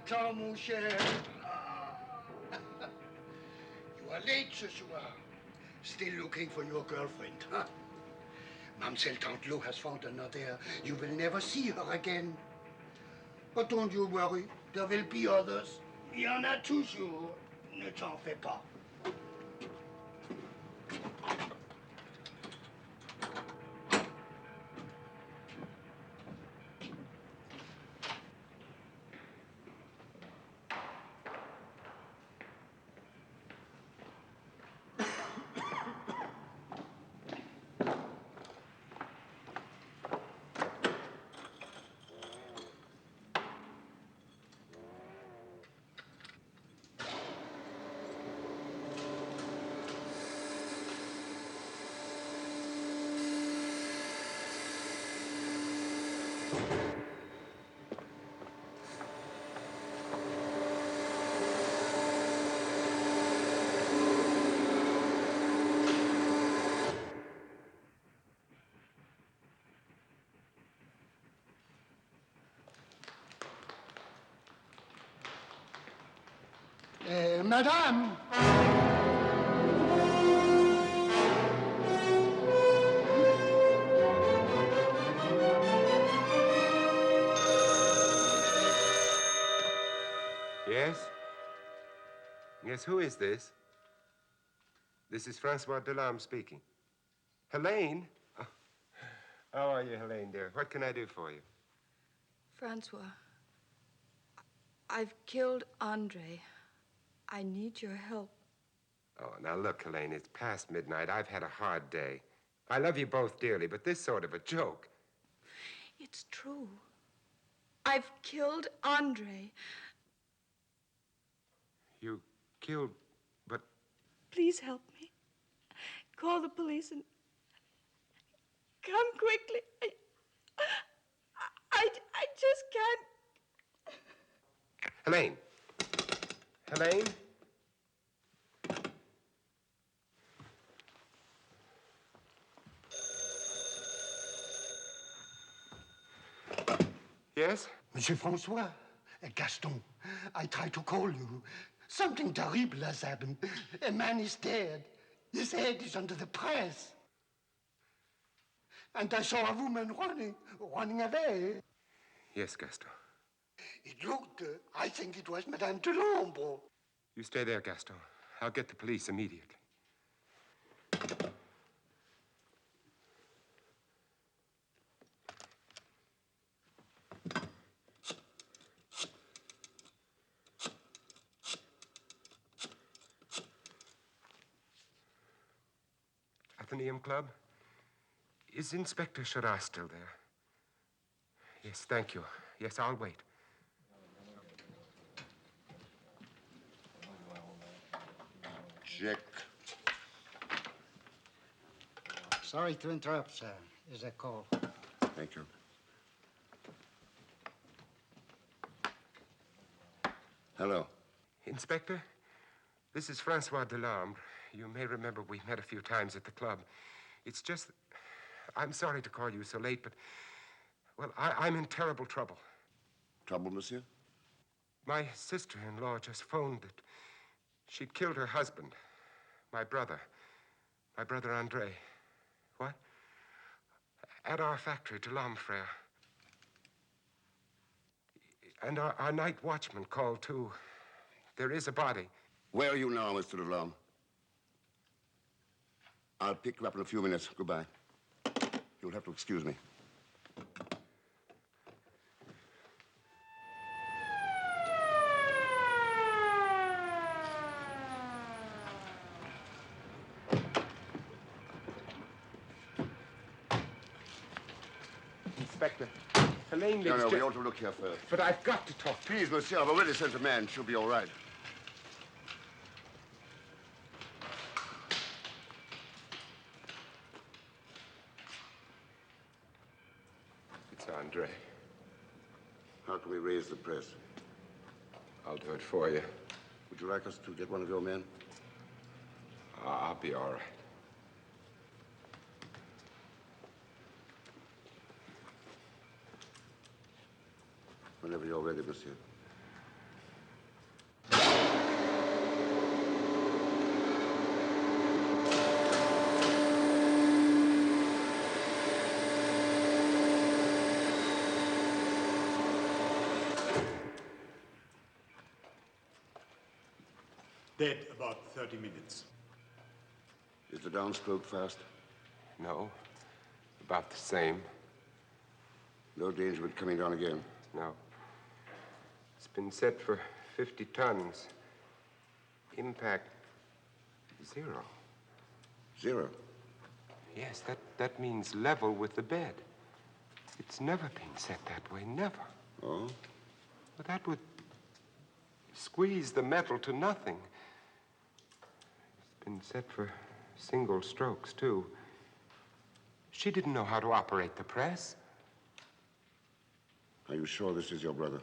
Va-t'en, mon cher. You are late ce soir. Still looking for your girlfriend, huh? Mademoiselle Tantelot has found another. You will never see her again. But don't you worry, there will be others. Il y en a toujours. Ne t'en fais pas. Madame! Yes? Yes, who is this? This is Francois Delarme speaking. Helene? Oh. How are you, Helene, dear? What can I do for you? Francois, I've killed Andre. I need your help. Oh, now look, Helene, it's past midnight. I've had a hard day. I love you both dearly, but this sort of a joke. It's true. I've killed Andre. You killed, but... Please help me. Call the police and come quickly. I just can't. Helene. Helene? Yes? Monsieur Francois, Gaston, I tried to call you. Something terrible has happened. A man is dead. His head is under the press. And I saw a woman running away. Yes, Gaston. It looked, I think it was Madame Delambre. You stay there, Gaston. I'll get the police immediately. Athenaeum Club? Is Inspector Charat still there? Yes, thank you. Yes, I'll wait. Check. Sorry to interrupt, sir. Is a call. Thank you. Hello. Inspector, this is Francois Delarme. You may remember we met a few times at the club. It's just... I'm sorry to call you so late, but... Well, I'm in terrible trouble. Trouble, monsieur? My sister-in-law just phoned that she'd killed her husband, my brother Andre. What? At our factory, Delarme Frere. And our night watchman called, too. There is a body. Where are you now, Mr. Delarme? I'll pick you up in a few minutes. Goodbye. You'll have to excuse me. Inspector, Helene lives No, just... we ought to look here first. But I've got to talk to you. Please, monsieur, I've already sent a man. She'll be all right. It's Andre. How can we raise the press? I'll do it for you. Would you like us to get one of your men? I'll be all right. Whenever you're ready, monsieur. Dead about 30 minutes. Is the downstroke fast? No. About the same. No danger of it coming down again? No. It's been set for 50 tons. Impact 0. 0? Yes, that means level with the bed. It's never been set that way, never. Oh? But that would squeeze the metal to nothing. It's been set for single strokes, too. She didn't know how to operate the press. Are you sure this is your brother?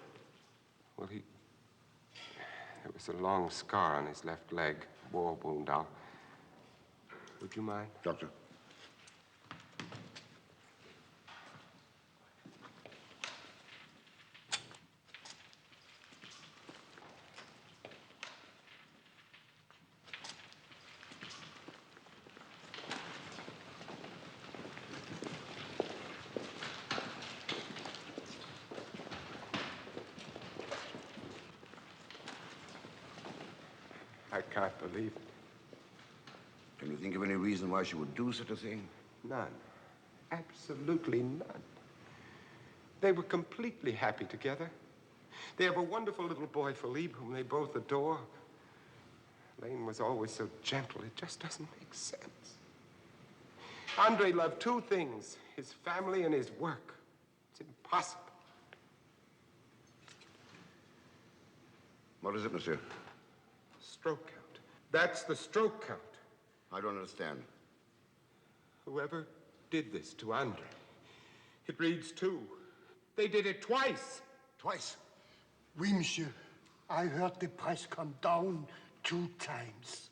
Well, there was a long scar on his left leg, war wound. Would you mind? Doctor. I can't believe it. Can you think of any reason why she would do such a thing? None. Absolutely none. They were completely happy together. They have a wonderful little boy, Philippe, whom they both adore. Helene was always so gentle. It just doesn't make sense. Andre loved two things, his family and his work. It's impossible. What is it, monsieur? Stroke count. That's the stroke count. I don't understand. Whoever did this to Andre, it reads 2. They did it twice. Twice? Oui, monsieur. I heard the price come down 2 times.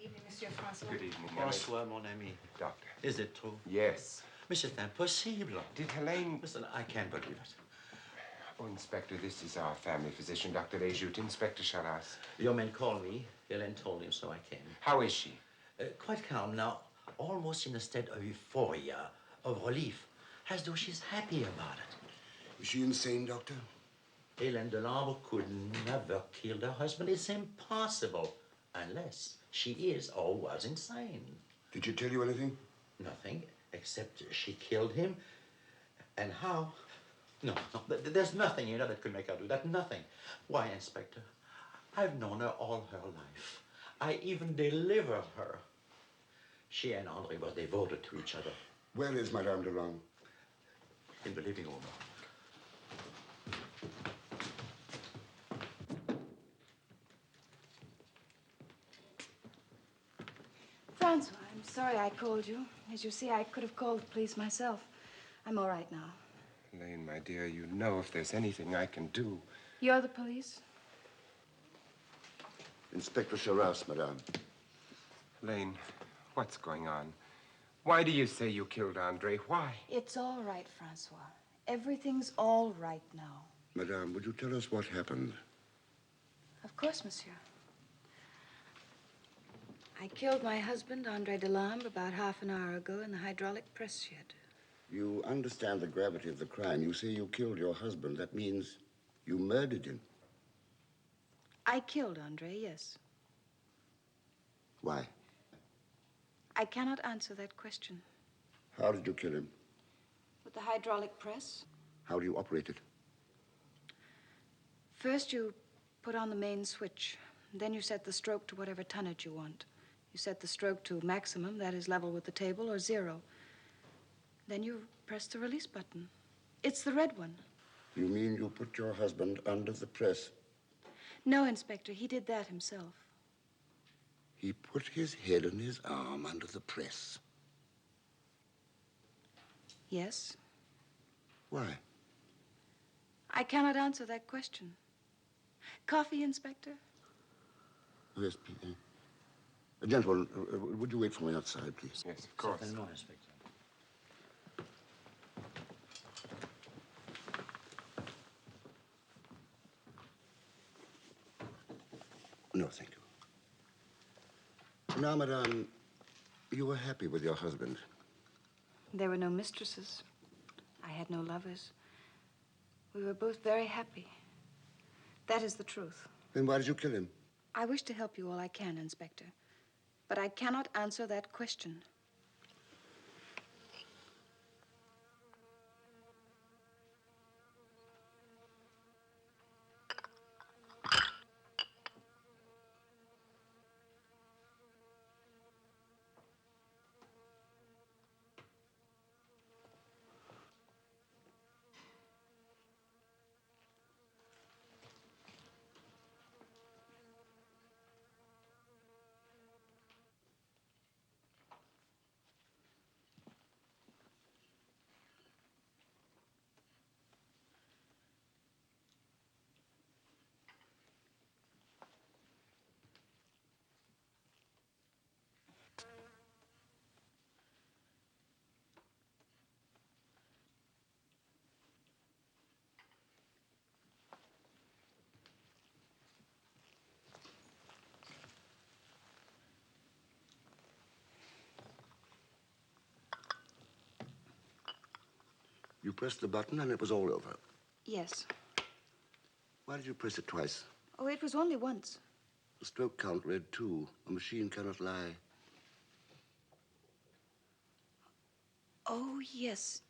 Evening, Monsieur Francois. Good evening, Bonsoir, mon ami. Doctor. Is it true? Yes. Mais c'est impossible. Did Helene... Listen, I can't believe it. Oh, Inspector, this is our family physician, Dr. Lejout. Inspector Charas. Your man called me. Helene told him, so I came. How is she? Quite calm now, almost in a state of euphoria, of relief, as though she's happy about it. Is she insane, Doctor? Helene Delambre could never kill her husband. It's impossible, unless she is or was insane. Did she tell you anything? Nothing, except she killed him. And how? No, there's nothing, you know, that could make her do that. Nothing. Why, Inspector? I've known her all her life. I even delivered her. She and Andre were devoted to each other. Where is Madame Delambre? In the living room. Francois, I'm sorry I called you. As you see, I could have called the police myself. I'm all right now. Helene, my dear, you know if there's anything I can do. You're the police? Inspector Charas, Madame. Helene, what's going on? Why do you say you killed Andre? Why? It's all right, Francois. Everything's all right now. Madame, would you tell us what happened? Of course, monsieur. I killed my husband, Andre Delambre, about half an hour ago in the hydraulic press shed. You understand the gravity of the crime. You say you killed your husband. That means you murdered him. I killed Andre, yes. Why? I cannot answer that question. How did you kill him? With the hydraulic press? How do you operate it? First, you put on the main switch. Then you set the stroke to whatever tonnage you want. You set the stroke to maximum, that is level with the table, or 0. Then you press the release button. It's the red one. You mean you put your husband under the press? No, Inspector, he did that himself. He put his head and his arm under the press. Yes. Why? I cannot answer that question. Coffee, Inspector? Yes, please. Gentlemen, would you wait for me outside, please? Yes, of course. Certainement, Inspector. No, thank you. Now, Madame, you were happy with your husband. There were no mistresses. I had no lovers. We were both very happy. That is the truth. Then why did you kill him? I wish to help you all I can, Inspector. But I cannot answer that question. You pressed the button and it was all over. Yes. Why did you press it twice? Oh, it was only once. The stroke count read 2. A machine cannot lie. Oh, yes.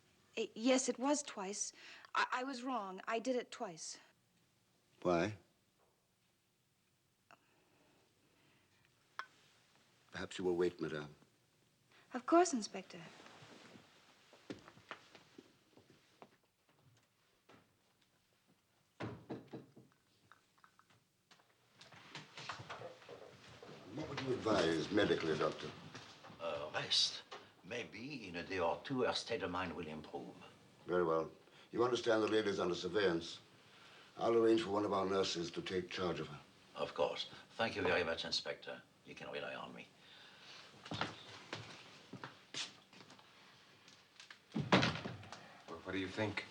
Yes, it was twice. I was wrong. I did it twice. Why? Perhaps you will wait, madame. Of course, Inspector. What would you advise medically, Doctor? Rest. Maybe in a day or two, her state of mind will improve. Very well. You understand the lady's under surveillance. I'll arrange for one of our nurses to take charge of her. Of course. Thank you very much, Inspector. You can rely on me. Well, what do you think?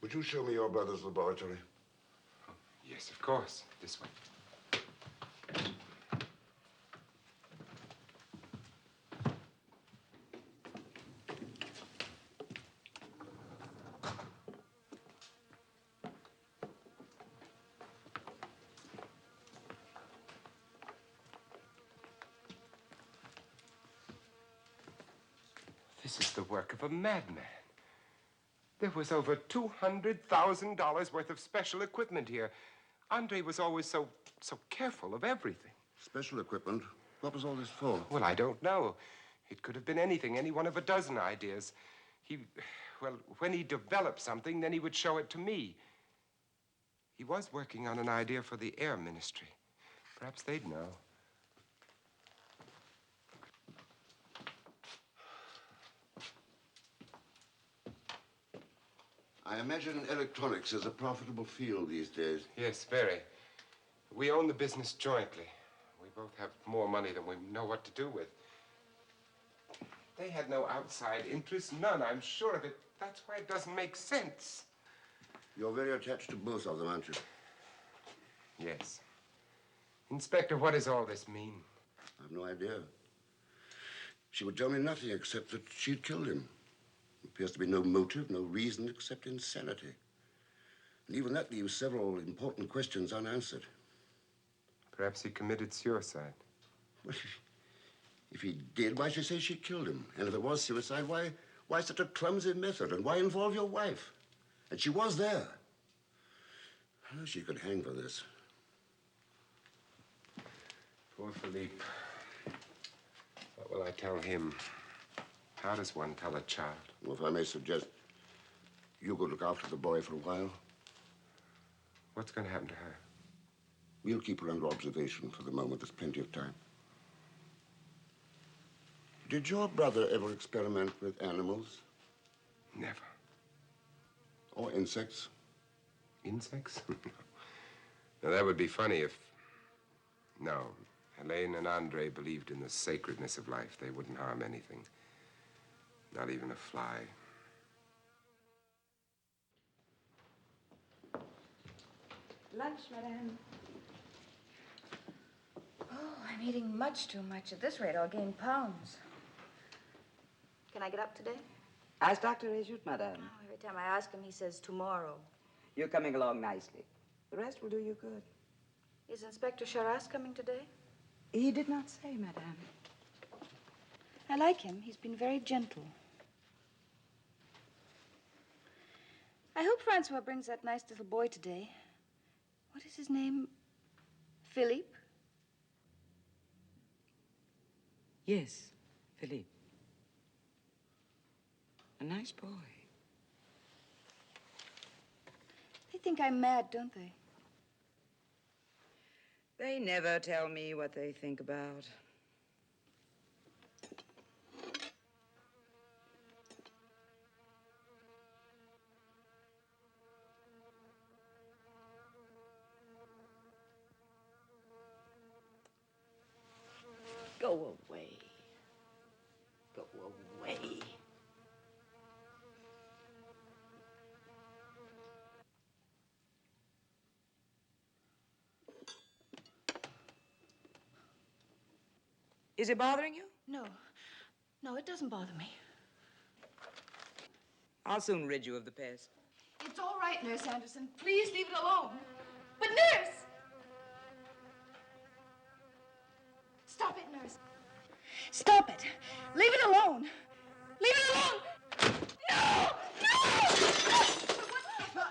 Would you show me your brother's laboratory? Oh, yes, of course. This way. This is the work of a madman. There was over $200,000 worth of special equipment here. Andre was always so careful of everything. Special equipment? What was all this for? Well, I don't know. It could have been anything, any one of a dozen ideas. Well, when he developed something, then he would show it to me. He was working on an idea for the Air Ministry. Perhaps they'd know. I imagine electronics is a profitable field these days. Yes, very. We own the business jointly. We both have more money than we know what to do with. They had no outside interest, none, I'm sure of it. That's why it doesn't make sense. You're very attached to both of them, aren't you? Yes. Inspector, what does all this mean? I have no idea. She would tell me nothing except that she'd killed him. There appears to be no motive, no reason except insanity. And even that leaves several important questions unanswered. Perhaps he committed suicide. Well, if he did, why should she say she killed him? And if it was suicide, why such a clumsy method? And why involve your wife? And she was there. Well, she could hang for this. Poor Philippe. What will I tell him? How does one tell a child? Well, if I may suggest, you could look after the boy for a while. What's going to happen to her? We'll keep her under observation for the moment. There's plenty of time. Did your brother ever experiment with animals? Never. Or insects? Insects? Now, that would be funny if... No. Helene and Andre believed in the sacredness of life. They wouldn't harm anything. Not even a fly. Lunch, madame. Oh, I'm eating much too much. At this rate, I'll gain pounds. Can I get up today? Has Dr. issued, madame? Oh, every time I ask him, he says tomorrow. You're coming along nicely. The rest will do you good. Is Inspector Charras coming today? He did not say, madame. I like him. He's been very gentle. I hope Francois brings that nice little boy today. What is his name? Philippe? Yes, Philippe. A nice boy. They think I'm mad, don't they? They never tell me what they think about. Go away. Go away. Is it bothering you? No. No, it doesn't bother me. I'll soon rid you of the pest. It's all right, Nurse Anderson. Please leave it alone. But, Nurse! Stop it, Nurse. Stop it. Leave it alone. Leave it alone. No! No!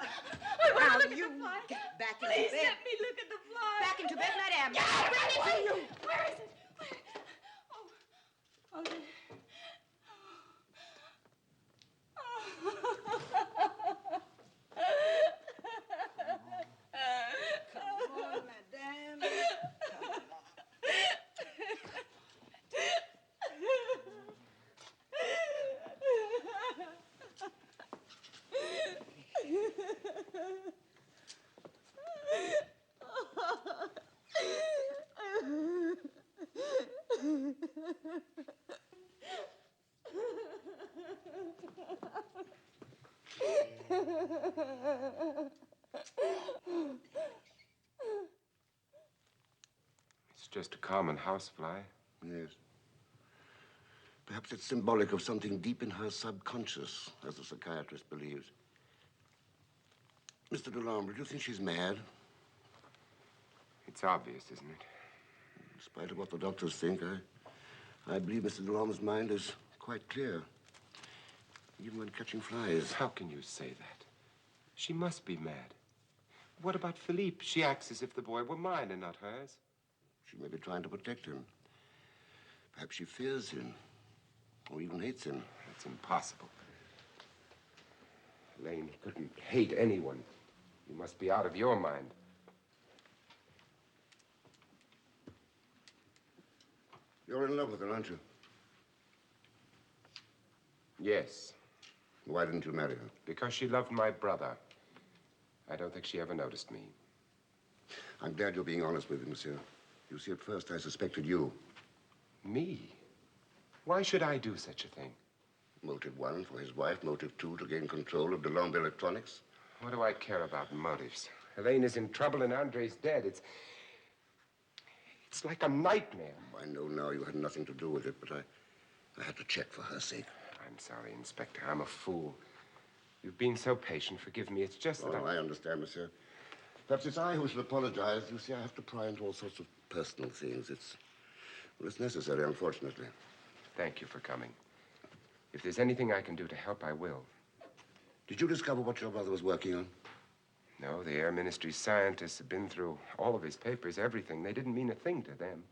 I want to look at the fly. Get back into Please bed. let me look at the fly. Back into bed, madame. Yeah, I'll bring it to you. Where is it? Oh, there. Come on, madame. It's just a common housefly. Yes. Perhaps it's symbolic of something deep in her subconscious, as the psychiatrist believes. Mr. Delambre, do you think she's mad? It's obvious, isn't it? In spite of what the doctors think, I believe Mr. Delambre's mind is quite clear. Even when catching flies. How can you say that? She must be mad. What about Philippe? She acts as if the boy were mine and not hers. She may be trying to protect him. Perhaps she fears him, or even hates him. That's impossible. Helene couldn't hate anyone. You must be out of your mind. You're in love with her, aren't you? Yes. Why didn't you marry her? Because she loved my brother. I don't think she ever noticed me. I'm glad you're being honest with me, monsieur. You see, at first I suspected you. Me? Why should I do such a thing? Motive one, for his wife. Motive two, to gain control of Delambre Electronics. What do I care about motives? Helene is in trouble and Andre's dead. It's like a nightmare. I know now you had nothing to do with it, but I had to check for her sake. I'm sorry, Inspector. I'm a fool. You've been so patient. Forgive me. It's just that I understand, monsieur. Perhaps it's I who should apologize. You see, I have to pry into all sorts of personal things. It's necessary, unfortunately. Thank you for coming. If there's anything I can do to help, I will. Did you discover what your brother was working on? No, the Air Ministry's scientists have been through all of his papers, everything. They didn't mean a thing to them.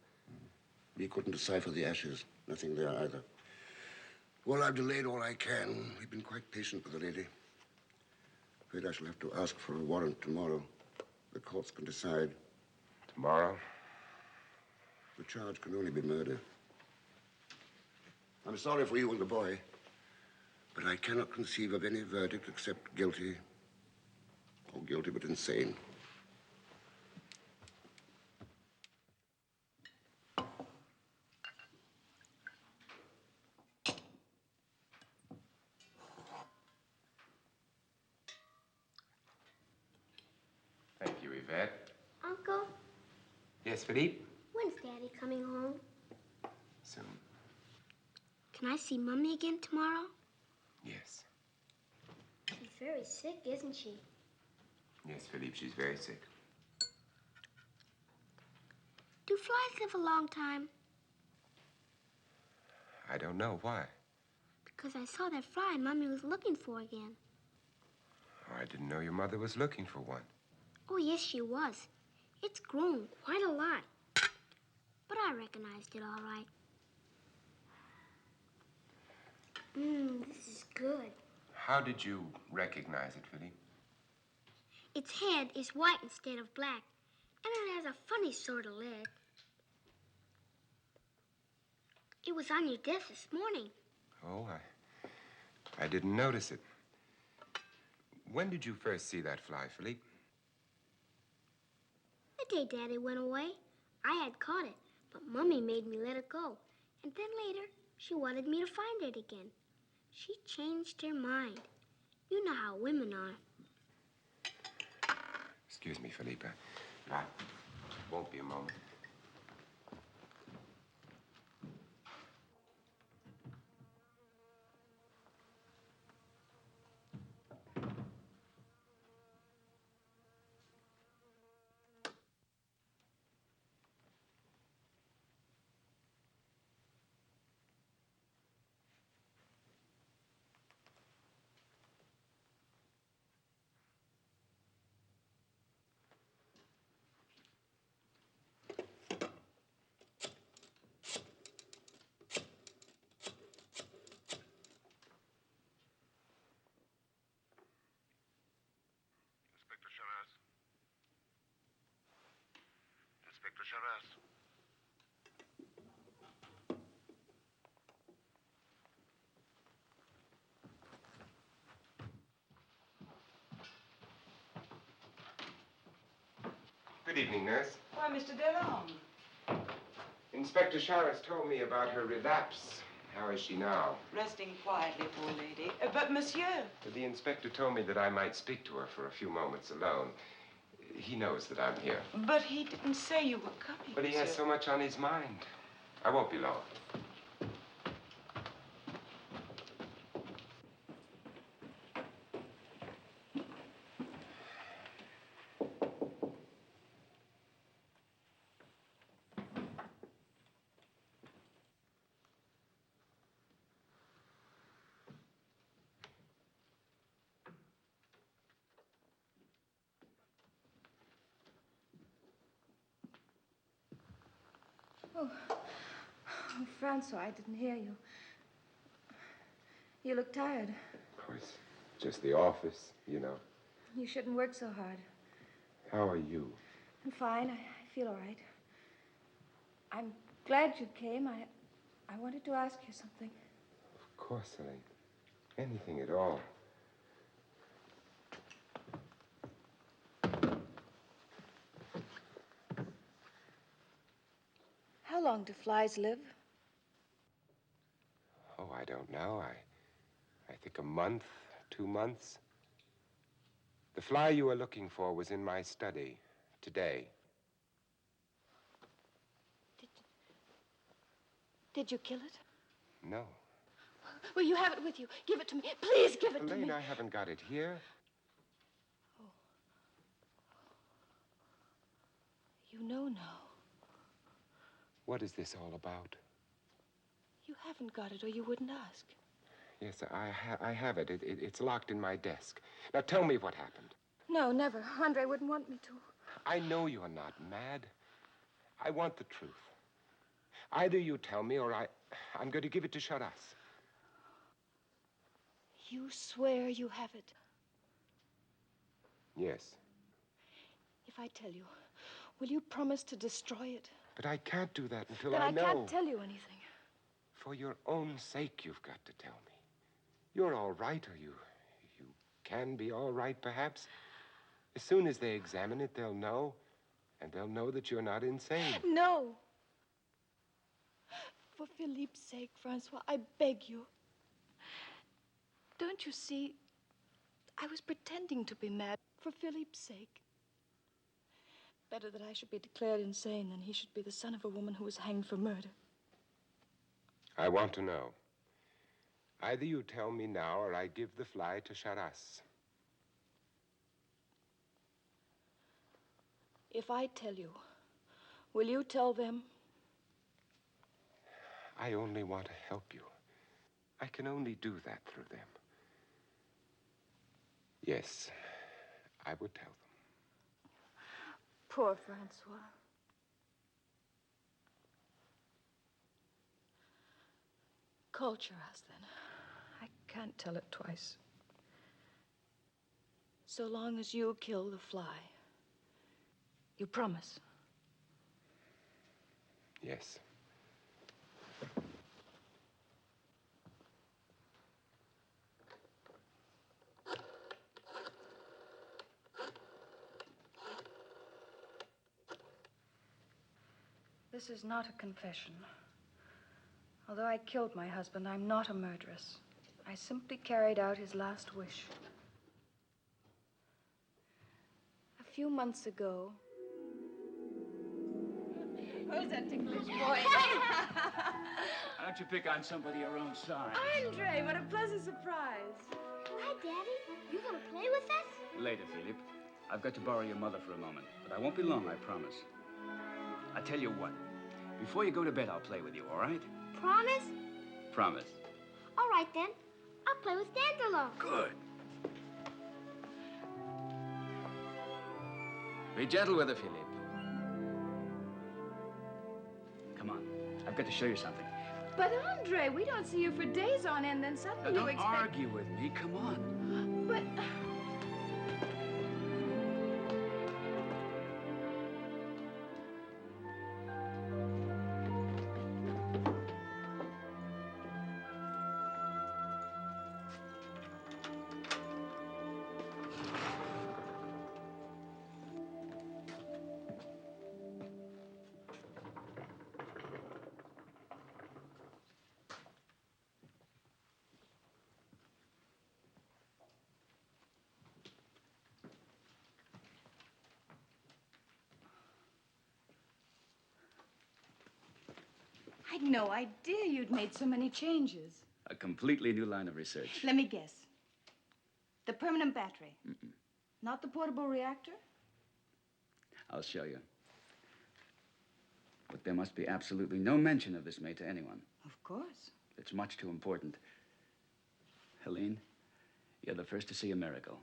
We couldn't decipher the ashes. Nothing there either. Well, I've delayed all I can. We've been quite patient with the lady. Afraid I shall have to ask for a warrant tomorrow. The courts can decide. Tomorrow? The charge can only be murder. I'm sorry for you and the boy, but I cannot conceive of any verdict except guilty, or guilty but insane. Thank you, Yvette. Uncle, Yes, Philippe? when's Daddy coming home? Soon. Can I see Mommy again tomorrow? Yes. She's very sick, isn't she? Yes, Philippe, she's very sick. Do flies live a long time? I don't know. Why? Because I saw that fly Mommy was looking for again. Oh, I didn't know your mother was looking for one. Oh, yes, she was. It's grown quite a lot. But I recognized it all right. This is good. How did you recognize it, Philippe? Its head is white instead of black, and it has a funny sort of leg. It was on your desk this morning. Oh, I didn't notice it. When did you first see that fly, Philippe? The day Daddy went away, I had caught it, but Mommy made me let it go. And then later, she wanted me to find it again. She changed her mind. You know how women are. Excuse me, Philippe. I won't be a moment. Inspector Charras. Good evening, nurse. Why, Mr. DeLong. Inspector Charras told me about her relapse. How is she now? Resting quietly, poor lady. But, monsieur... The inspector told me that I might speak to her for a few moments alone. He knows that I'm here. But he didn't say you were coming, But he has so much on his mind. I won't be long. Oh, Francois, I didn't hear you. You look tired. Oh, it's just the office, you know. You shouldn't work so hard. How are you? I'm fine. I feel all right. I'm glad you came. I wanted to ask you something. Of course, Helene. Anything at all. How long do flies live? Oh, I don't know. I think a month, 2 months. The fly you were looking for was in my study today. Did you kill it? No. Well, you have it with you. Give it to me. Please give it to me. Helene, I haven't got it here. Oh. You know now. What is this all about? You haven't got it, or you wouldn't ask. Yes, I have it. It's locked in my desk. Now, tell me what happened. No, never. Andre wouldn't want me to. I know you're not mad. I want the truth. Either you tell me, or I'm going to give it to Charras. You swear you have it? Yes. If I tell you, will you promise to destroy it? But I can't do that until Then I know. I can't tell you anything. For your own sake, you've got to tell me. You're all right, or you can be all right, perhaps. As soon as they examine it, they'll know. And they'll know that you're not insane. No. For Philippe's sake, Francois, I beg you. Don't you see? I was pretending to be mad for Philippe's sake. Better that I should be declared insane than he should be the son of a woman who was hanged for murder. I want to know. Either you tell me now or I give the fly to Charas. If I tell you, will you tell them? I only want to help you. I can only do that through them. Yes, I would tell them. Poor Francois. Call Charas, then. I can't tell it twice. So long as you kill the fly. You promise? Yes. This is not a confession. Although I killed my husband, I'm not a murderess. I simply carried out his last wish. A few months ago... Who's that ticklish boy? Why don't you pick on somebody your own size? Andre, what a pleasant surprise. Hi, Daddy. You gonna play with us? Later, Philippe. I've got to borrow your mother for a moment, but I won't be long, I promise. I tell you what, before you go to bed, I'll play with you, all right? Promise? Promise. All right, then. I'll play with Dandelion. Good. Be gentle with her, Philippe. Come on. I've got to show you something. But, Andre, we don't see you for days on end, then Now, suddenly don't you expect... argue with me. Come on. But... I'd no idea you'd made so many changes. A completely new line of research. Let me guess. The permanent battery. Not the portable reactor? I'll show you. But there must be absolutely no mention of this made to anyone. Of course. It's much too important. Helene, you're the first to see a miracle.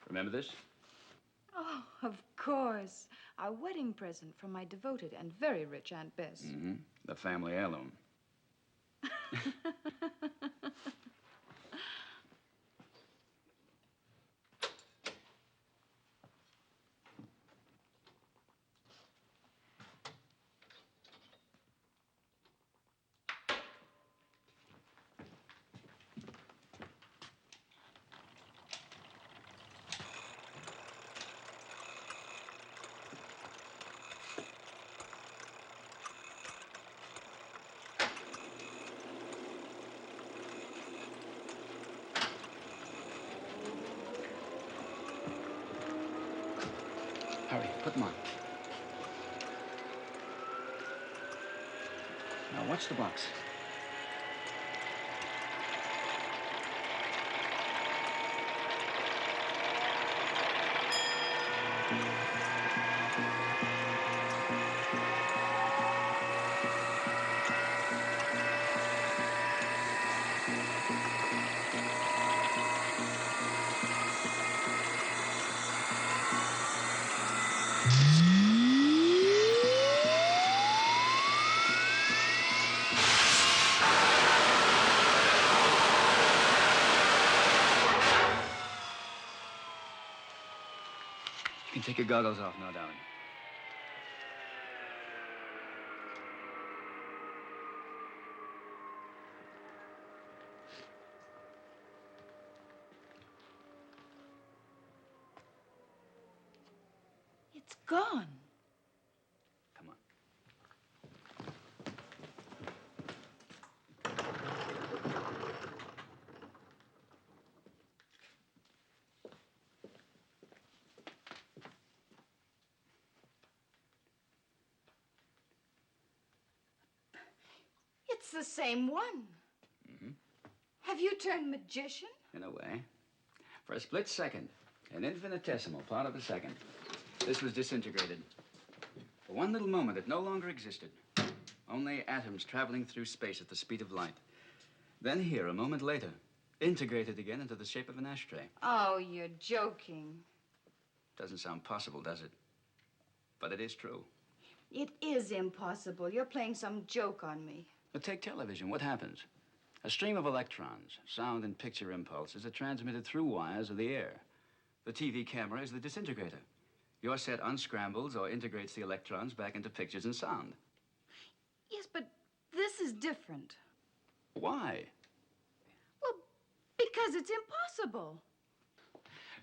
Remember this? Oh, of course. Our wedding present from my devoted and very rich Aunt Bess. Mm-hmm. The family heirloom. Hurry, put them on. Now, watch the box. You can take your goggles off now, darling. It's gone. Come on. It's the same one. Mm-hmm. Have you turned magician? In a way. For a split second, an infinitesimal part of a second, this was disintegrated. For one little moment, it no longer existed. Only atoms traveling through space at the speed of light. Then here, a moment later, integrated again into the shape of an ashtray. Oh, you're joking. Doesn't sound possible, does it? But it is true. It is impossible. You're playing some joke on me. But take television. What happens? A stream of electrons, sound and picture impulses, are transmitted through wires of the air. The TV camera is the disintegrator. Your set unscrambles or integrates the electrons back into pictures and sound. Yes, but this is different. Why? Well, because it's impossible.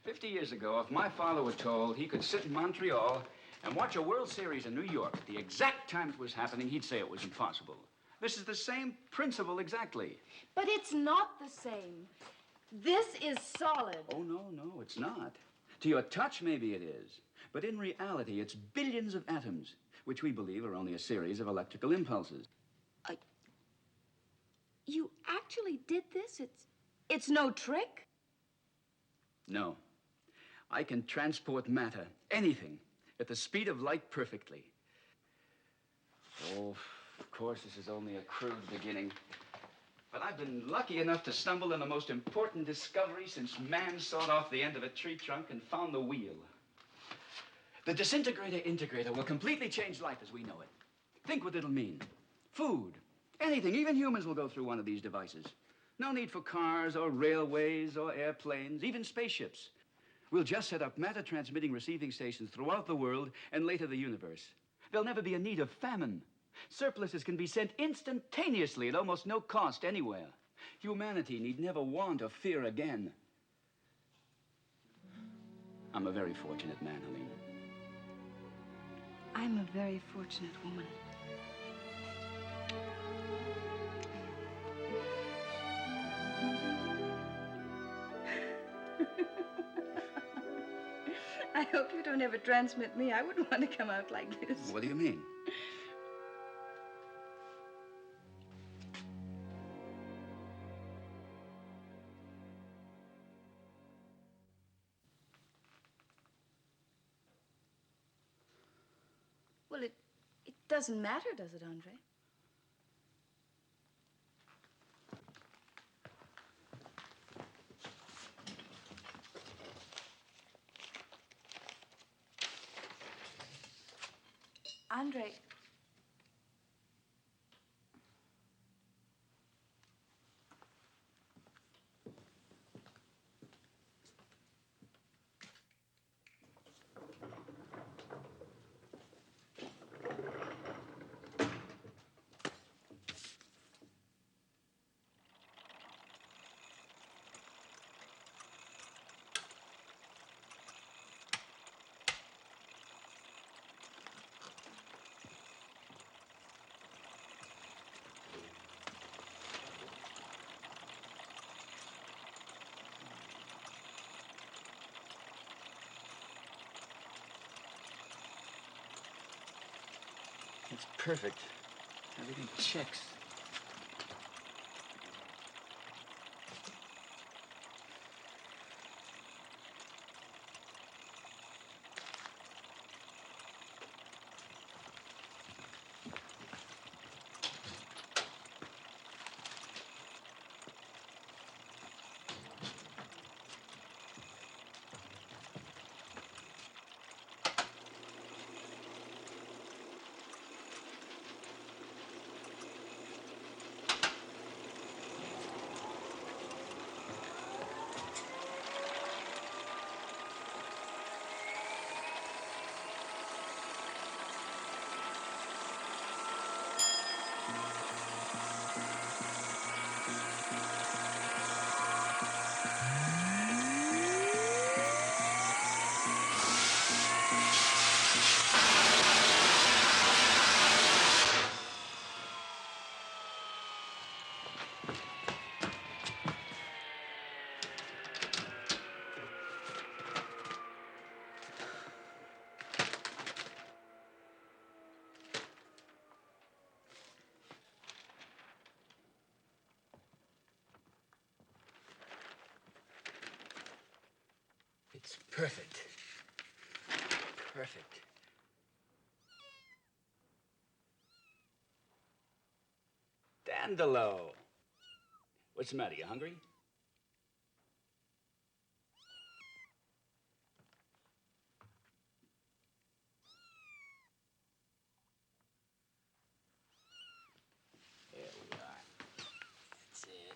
50 years ago, if my father were told he could sit in Montreal and watch a World Series in New York at the exact time it was happening, he'd say it was impossible. This is the same principle exactly. But it's not the same. This is solid. Oh, no, it's not. To your touch, maybe it is. But in reality, it's billions of atoms, which we believe are only a series of electrical impulses. You actually did this? It's no trick? No. I can transport matter, anything, at the speed of light perfectly. Oh, of course, this is only a crude beginning. But I've been lucky enough to stumble on the most important discovery since man sawed off the end of a tree trunk and found the wheel. The disintegrator integrator will completely change life as we know it. Think what it'll mean. Food, anything, even humans will go through one of these devices. No need for cars or railways or airplanes, even spaceships. We'll just set up matter-transmitting receiving stations throughout the world and later the universe. There'll never be a need of famine. Surpluses can be sent instantaneously at almost no cost anywhere. Humanity need never want or fear again. I'm a very fortunate man, Helene. I'm a very fortunate woman. I hope you don't ever transmit me. I wouldn't want to come out like this. What do you mean? Well, it doesn't matter, does it, Andre? Andre. It's perfect. Everything checks. It's perfect. Perfect. Dandelo. What's the matter? You hungry? There we are. That's it.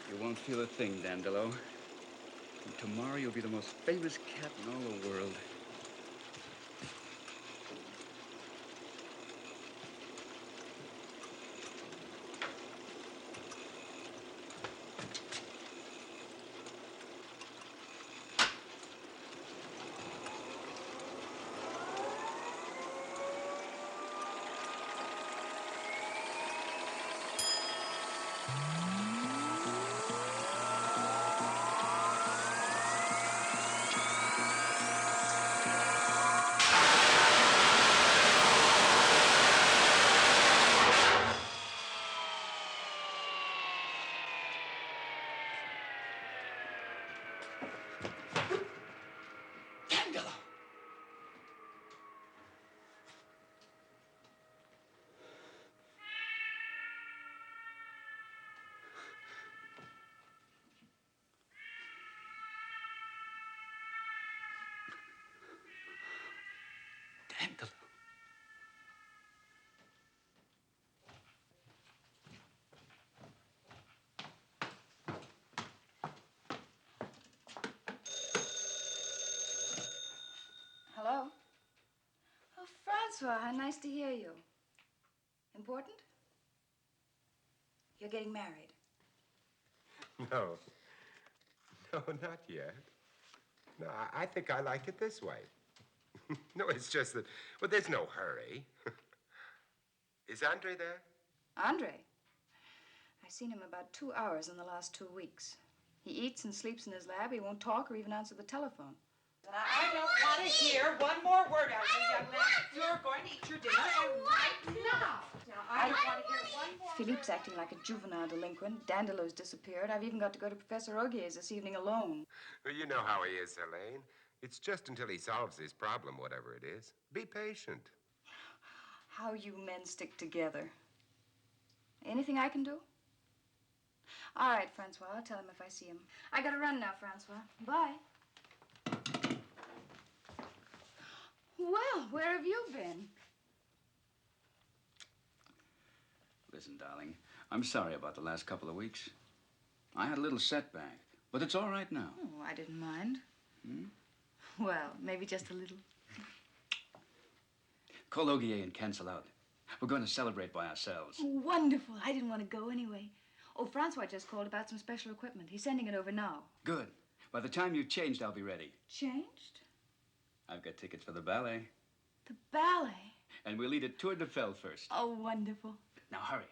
You won't feel a thing, Dandelo. And tomorrow you'll be the most famous cat in all the world. Dandelo. Hello? Oh, Francois, how nice to hear you. Important? You're getting married. No. No, not yet. No, I think I like it this way. No, it's just that, well, there's no hurry. Is Andre there? Andre? I've seen him about 2 hours in the last 2 weeks. He eats and sleeps in his lab. He won't talk or even answer the telephone. I don't want to hear one more word out of you, young man. You're going to eat your dinner and right now. Now, I don't want to hear one more Philippe's acting like a juvenile delinquent. Dandelo's disappeared. I've even got to go to Professor Augier's this evening alone. Well, you know how he is, Helene. It's just until he solves his problem, whatever it is. Be patient. How you men stick together. Anything I can do? All right, Francois. I'll tell him if I see him. I gotta run now, Francois. Bye. Well, where have you been? Listen, darling, I'm sorry about the last couple of weeks. I had a little setback, but it's all right now. Oh, I didn't mind. Hmm? Well, maybe just a little. Call Ogier and cancel out. We're going to celebrate by ourselves. Oh, wonderful. I didn't want to go anyway. Oh, Francois just called about some special equipment. He's sending it over now. Good. By the time you've changed, I'll be ready. Changed? I've got tickets for the ballet. The ballet? And we'll eat at Tour de Fel first. Oh, wonderful. Now, hurry.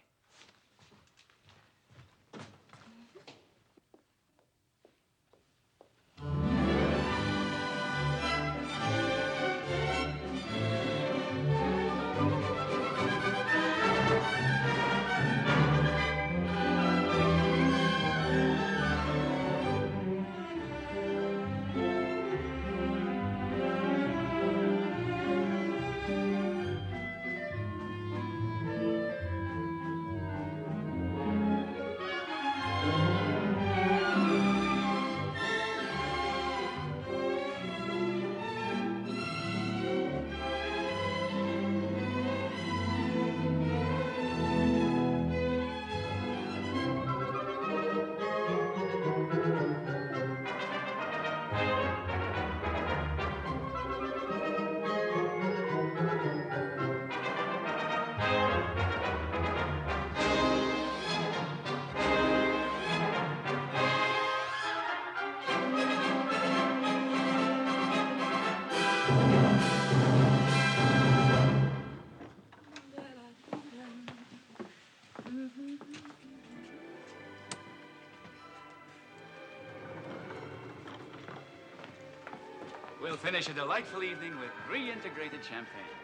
finish a delightful evening with reintegrated champagne.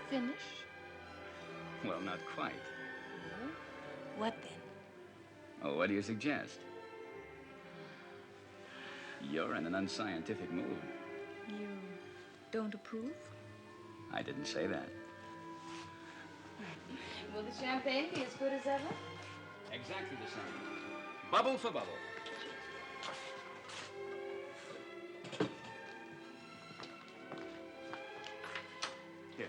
Finish? Well, not quite. What then? Oh, what do you suggest? You're in an unscientific mood. You don't approve? I didn't say that. Will the champagne be as good as ever? Exactly the same. Bubble for bubble. Here.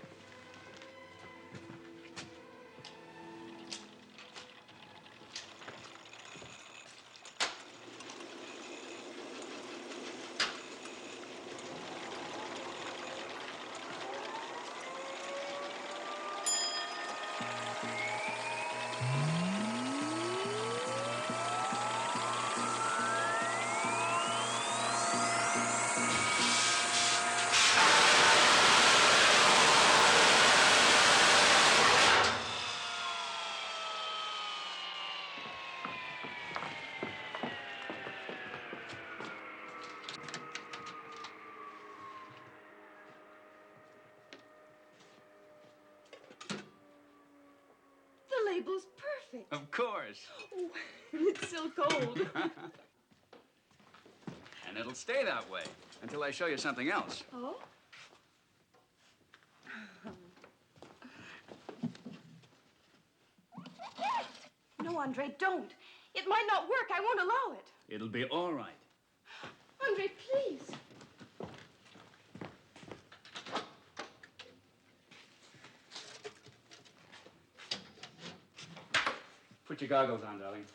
The label's perfect. Of course. Oh, it's so cold. And it'll stay that way until I show you something else. Oh? No, Andre, don't. It might not work. I won't allow it. It'll be all right. Andre, please. Put your goggles on, darling.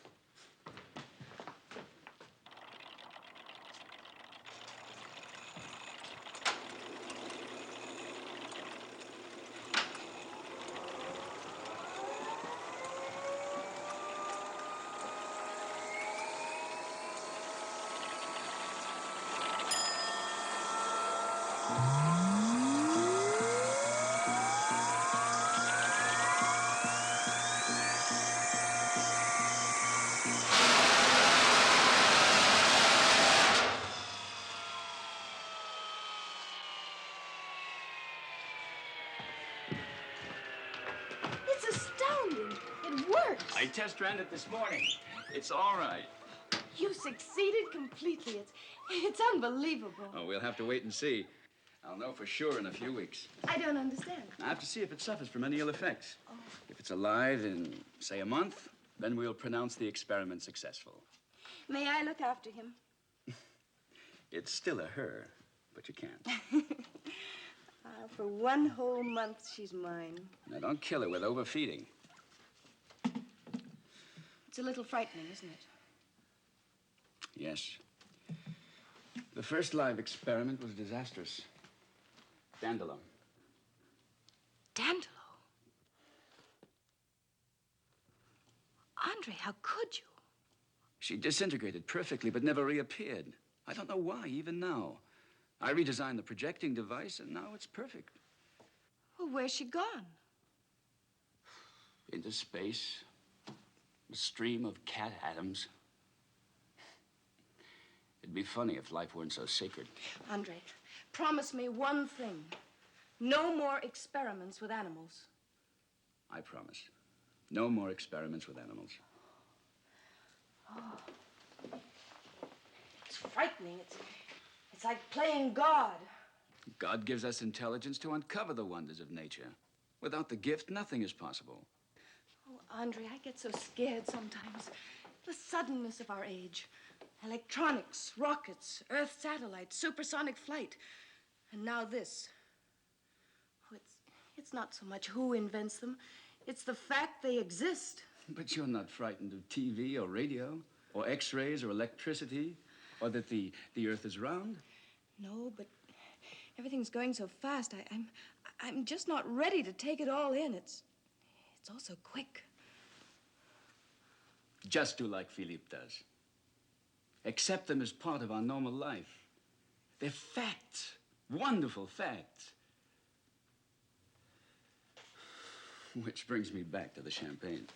It's astounding. It works. I test ran it this morning. It's all right. You succeeded completely. It's unbelievable. Oh, we'll have to wait and see. I'll know for sure in a few weeks. I don't understand. I have to see if it suffers from any ill effects. Oh. If it's alive in, say, a month, then we'll pronounce the experiment successful. May I look after him? It's still a her, but you can't. For 1 whole month, she's mine. Now, don't kill her with overfeeding. It's a little frightening, isn't it? Yes. The first live experiment was disastrous. Dandelo. Dandelo? Andre, how could you? She disintegrated perfectly, but never reappeared. I don't know why, even now. I redesigned the projecting device, and now it's perfect. Well, where's she gone? Into space. A stream of cat atoms. It'd be funny if life weren't so sacred. Andre, promise me one thing. No more experiments with animals. I promise. No more experiments with animals. Oh. It's frightening. It's like playing God. God gives us intelligence to uncover the wonders of nature. Without the gift, nothing is possible. Oh, Andre, I get so scared sometimes. The suddenness of our age. Electronics, rockets, Earth satellites, supersonic flight. And now this. Oh, it's not so much who invents them. It's the fact they exist. But you're not frightened of TV or radio or X-rays or electricity or that the Earth is round? No, but everything's going so fast. I'm just not ready to take it all in. It's all so quick. Just do like Philippe does. Accept them as part of our normal life. They're facts, wonderful facts. Which brings me back to the champagne.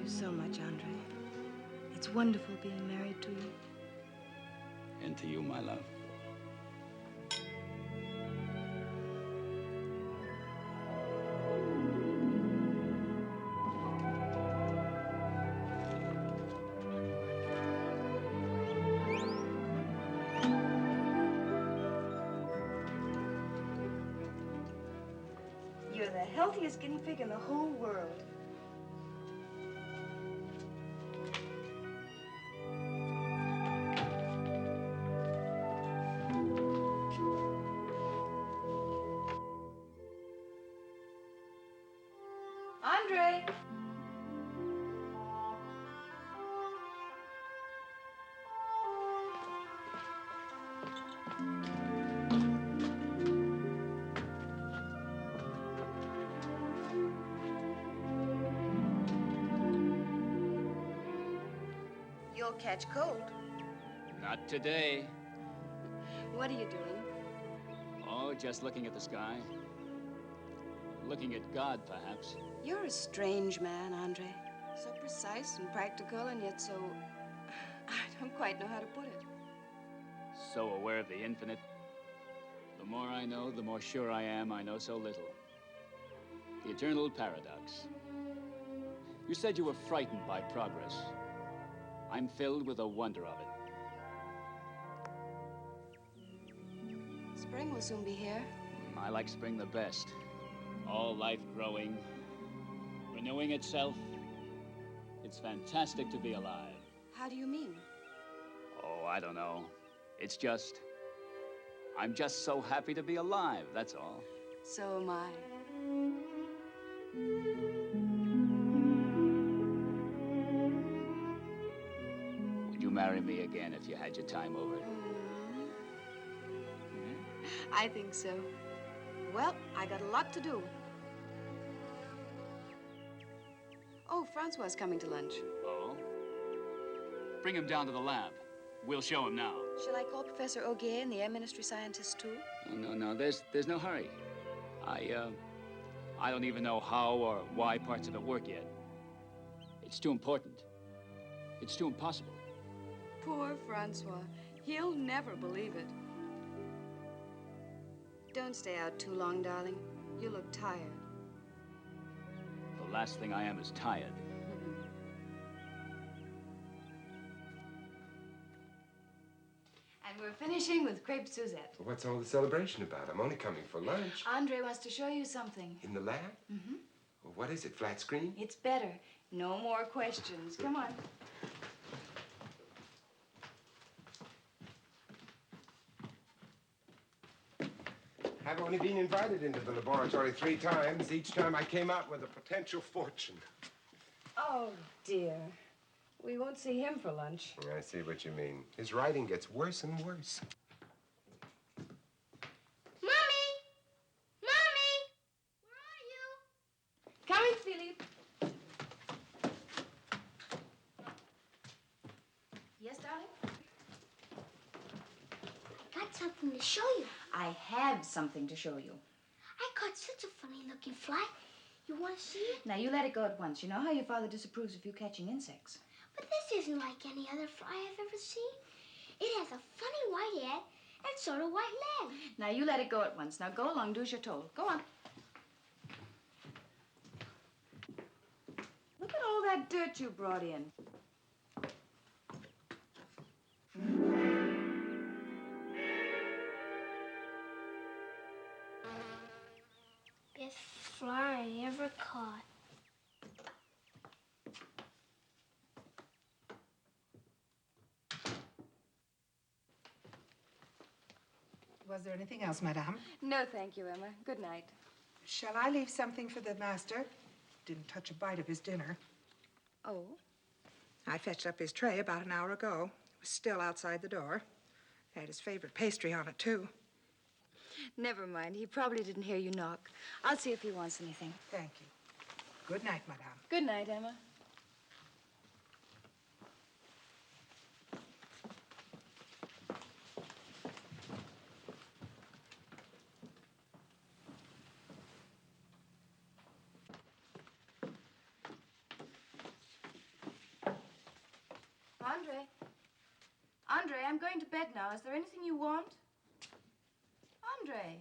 you so much, Andre. It's wonderful being married to you. And to you, my love. You're the healthiest guinea pig in the whole world. Andre! You'll catch cold. Not today. What are you doing? Oh, just looking at the sky. Looking at God, perhaps. You're a strange man, Andre. So precise and practical, and yet so... I don't quite know how to put it. So aware of the infinite. The more I know, the more sure I am I know so little. The eternal paradox. You said you were frightened by progress. I'm filled with a wonder of it. Spring will soon be here. I like spring the best. All life growing, renewing itself. It's fantastic to be alive. How do you mean? Oh, I don't know. It's just... I'm just so happy to be alive, that's all. So am I. Would you marry me again if you had your time over? I think so. Well, I got a lot to do. Oh, Francois coming to lunch. Oh? Bring him down to the lab. We'll show him now. Shall I call Professor Augier and the air ministry scientists, too? Oh, no, there's no hurry. I don't even know how or why parts of it work yet. It's too important. It's too impossible. Poor Francois. He'll never believe it. Don't stay out too long, darling. You look tired. The last thing I am is tired. And we're finishing with crepe Suzette. What's all the celebration about? I'm only coming for lunch. Andre wants to show you something. In the lab? Mm-hmm. Well, what is it, flat screen? It's better. No more questions. Come on. I've only been invited into the laboratory 3 times. Each time I came out with a potential fortune. Oh, dear. We won't see him for lunch. I see what you mean. His writing gets worse and worse. Mommy! Mommy! Where are you? Coming, Philippe. Yes, darling? I got something to show you. I have something to show you. I caught such a funny-looking fly. You want to see it? Now, you let it go at once. You know how your father disapproves of you catching insects. But this isn't like any other fly I've ever seen. It has a funny white head and sort of white legs. Now, you let it go at once. Now, go along, do as you're told. Go on. Look at all that dirt you brought in. Best fly I ever caught. Was there anything else, madame? No, thank you, Emma. Good night. Shall I leave something for the master? Didn't touch a bite of his dinner. Oh? I fetched up his tray about an hour ago. It was still outside the door. Had his favorite pastry on it, too. Never mind. He probably didn't hear you knock. I'll see if he wants anything. Thank you. Good night, madame. Good night, Emma. Andre. Andre, I'm going to bed now. Is there anything you want? Andre.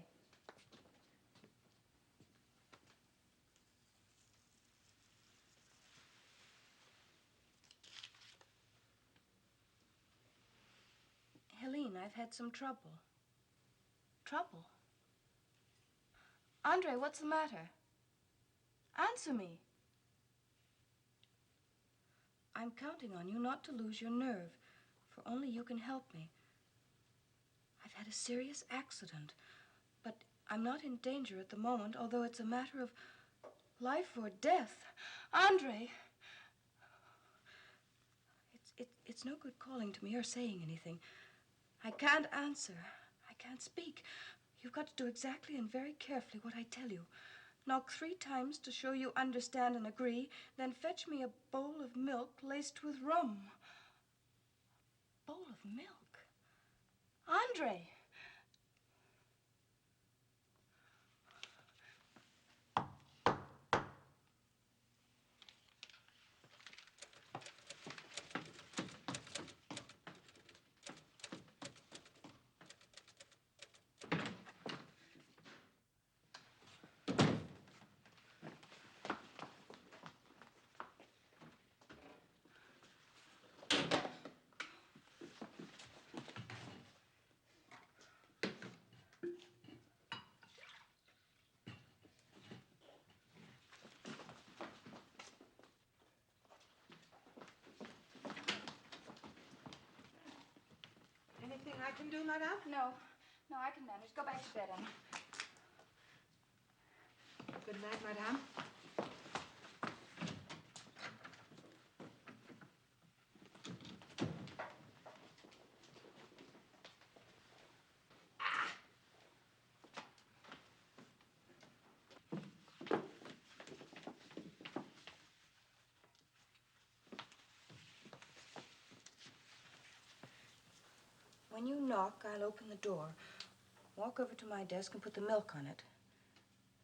Helene, I've had some trouble. Trouble? Andre, what's the matter? Answer me. I'm counting on you not to lose your nerve, for only you can help me. I've had a serious accident, but I'm not in danger at the moment, although it's a matter of life or death. Andre! It's no good calling to me or saying anything. I can't answer. I can't speak. You've got to do exactly and very carefully what I tell you. Knock 3 times to show you understand and agree, then fetch me a bowl of milk laced with rum. Bowl of milk? Andre! Anything I can do, madame? No. No, I can manage. Go back to bed, Emma. Good night, madame. When you knock, I'll open the door, walk over to my desk and put the milk on it.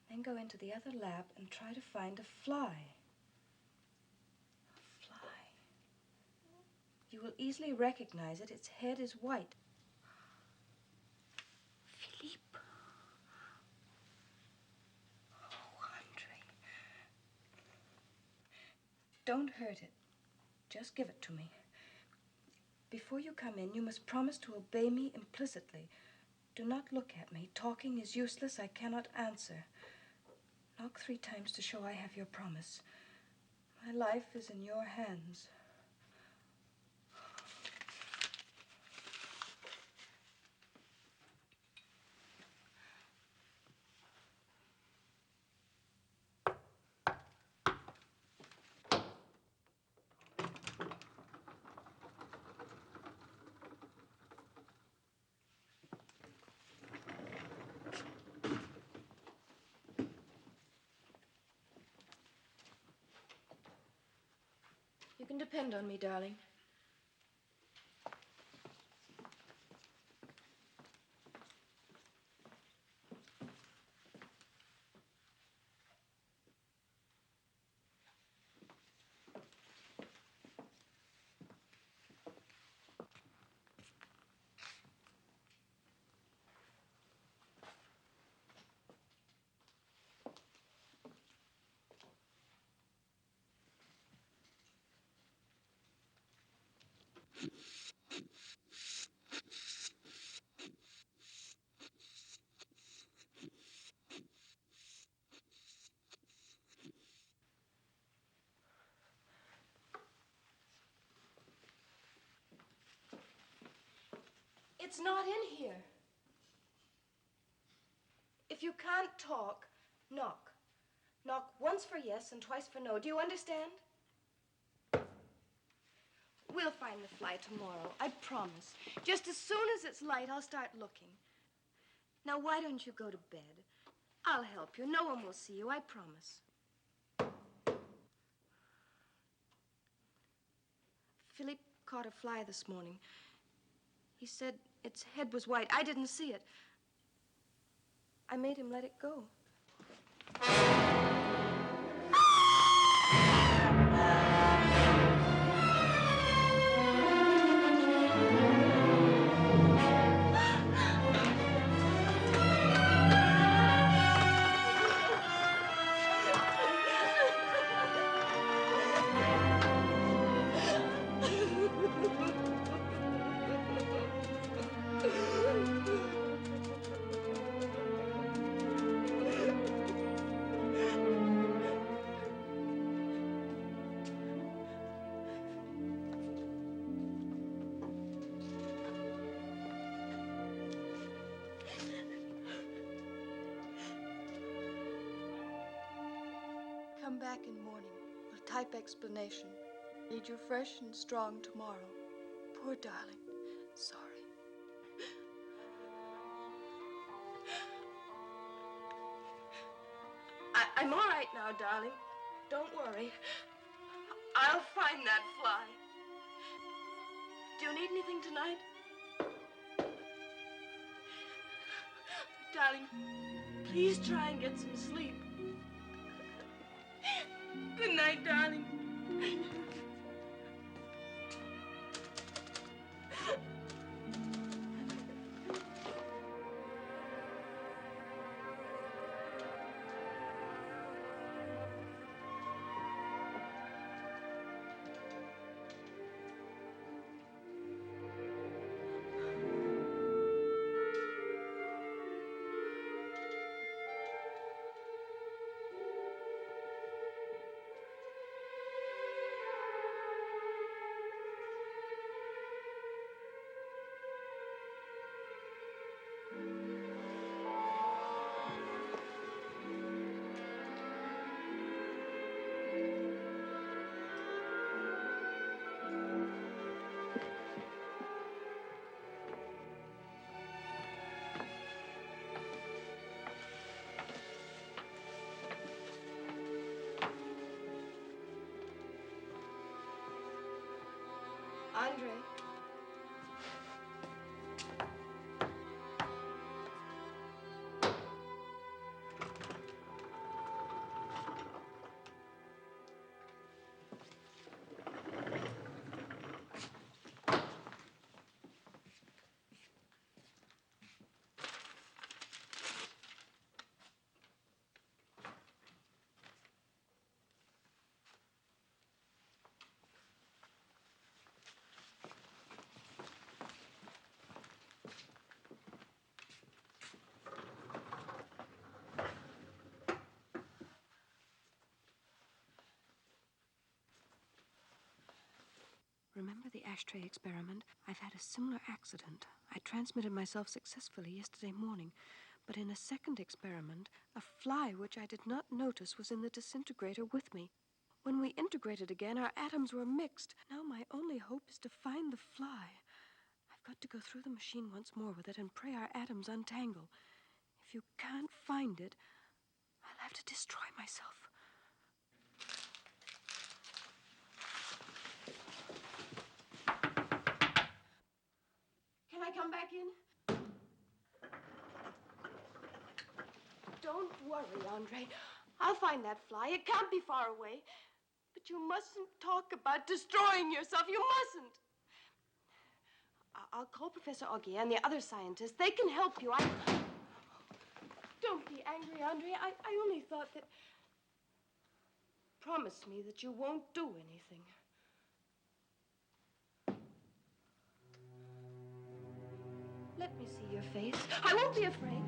Then go into the other lab and try to find a fly. A fly. You will easily recognize it. Its head is white. Philippe. Oh, Andre. Don't hurt it. Just give it to me. Before you come in, you must promise to obey me implicitly. Do not look at me. Talking is useless. I cannot answer. Knock 3 times to show I have your promise. My life is in your hands. You can depend on me, darling. It's not in here. If you can't talk, knock. Knock once for yes and twice for no. Do you understand? We'll find the fly tomorrow, I promise. Just as soon as it's light, I'll start looking. Now, why don't you go to bed? I'll help you. No one will see you, I promise. Philippe caught a fly this morning. He said its head was white. I didn't see it. I made him let it go. back in morning. We'll type explanation. Need you fresh and strong tomorrow. Poor darling. Sorry. I'm all right now, darling. Don't worry. I'll find that fly. Do you need anything tonight? Darling, please try and get some sleep. Good night, darling. Andre. Remember the ashtray experiment? I've had a similar accident. I transmitted myself successfully yesterday morning, but in a second experiment, a fly which I did not notice was in the disintegrator with me. When we integrated again, our atoms were mixed. Now my only hope is to find the fly. I've got to go through the machine once more with it and pray our atoms untangle. If you can't find it, I'll have to destroy myself. Can I come back in? Don't worry, Andre. I'll find that fly. It can't be far away. But you mustn't talk about destroying yourself. You mustn't. I'll call Professor Augier and the other scientists. They can help you. Don't be angry, Andre. I only thought that... Promise me that you won't do anything. Let me see your face. I won't be afraid.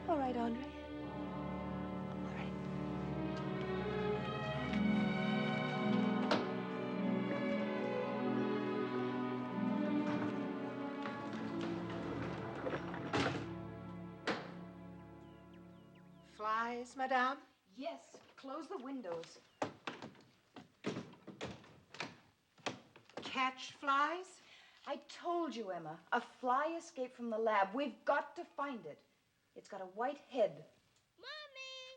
All right, Andre. All right. Flies, madame? Yes, close the windows. Catch flies? I told you, Emma. A fly escaped from the lab. We've got to find it. It's got a white head. Mommy!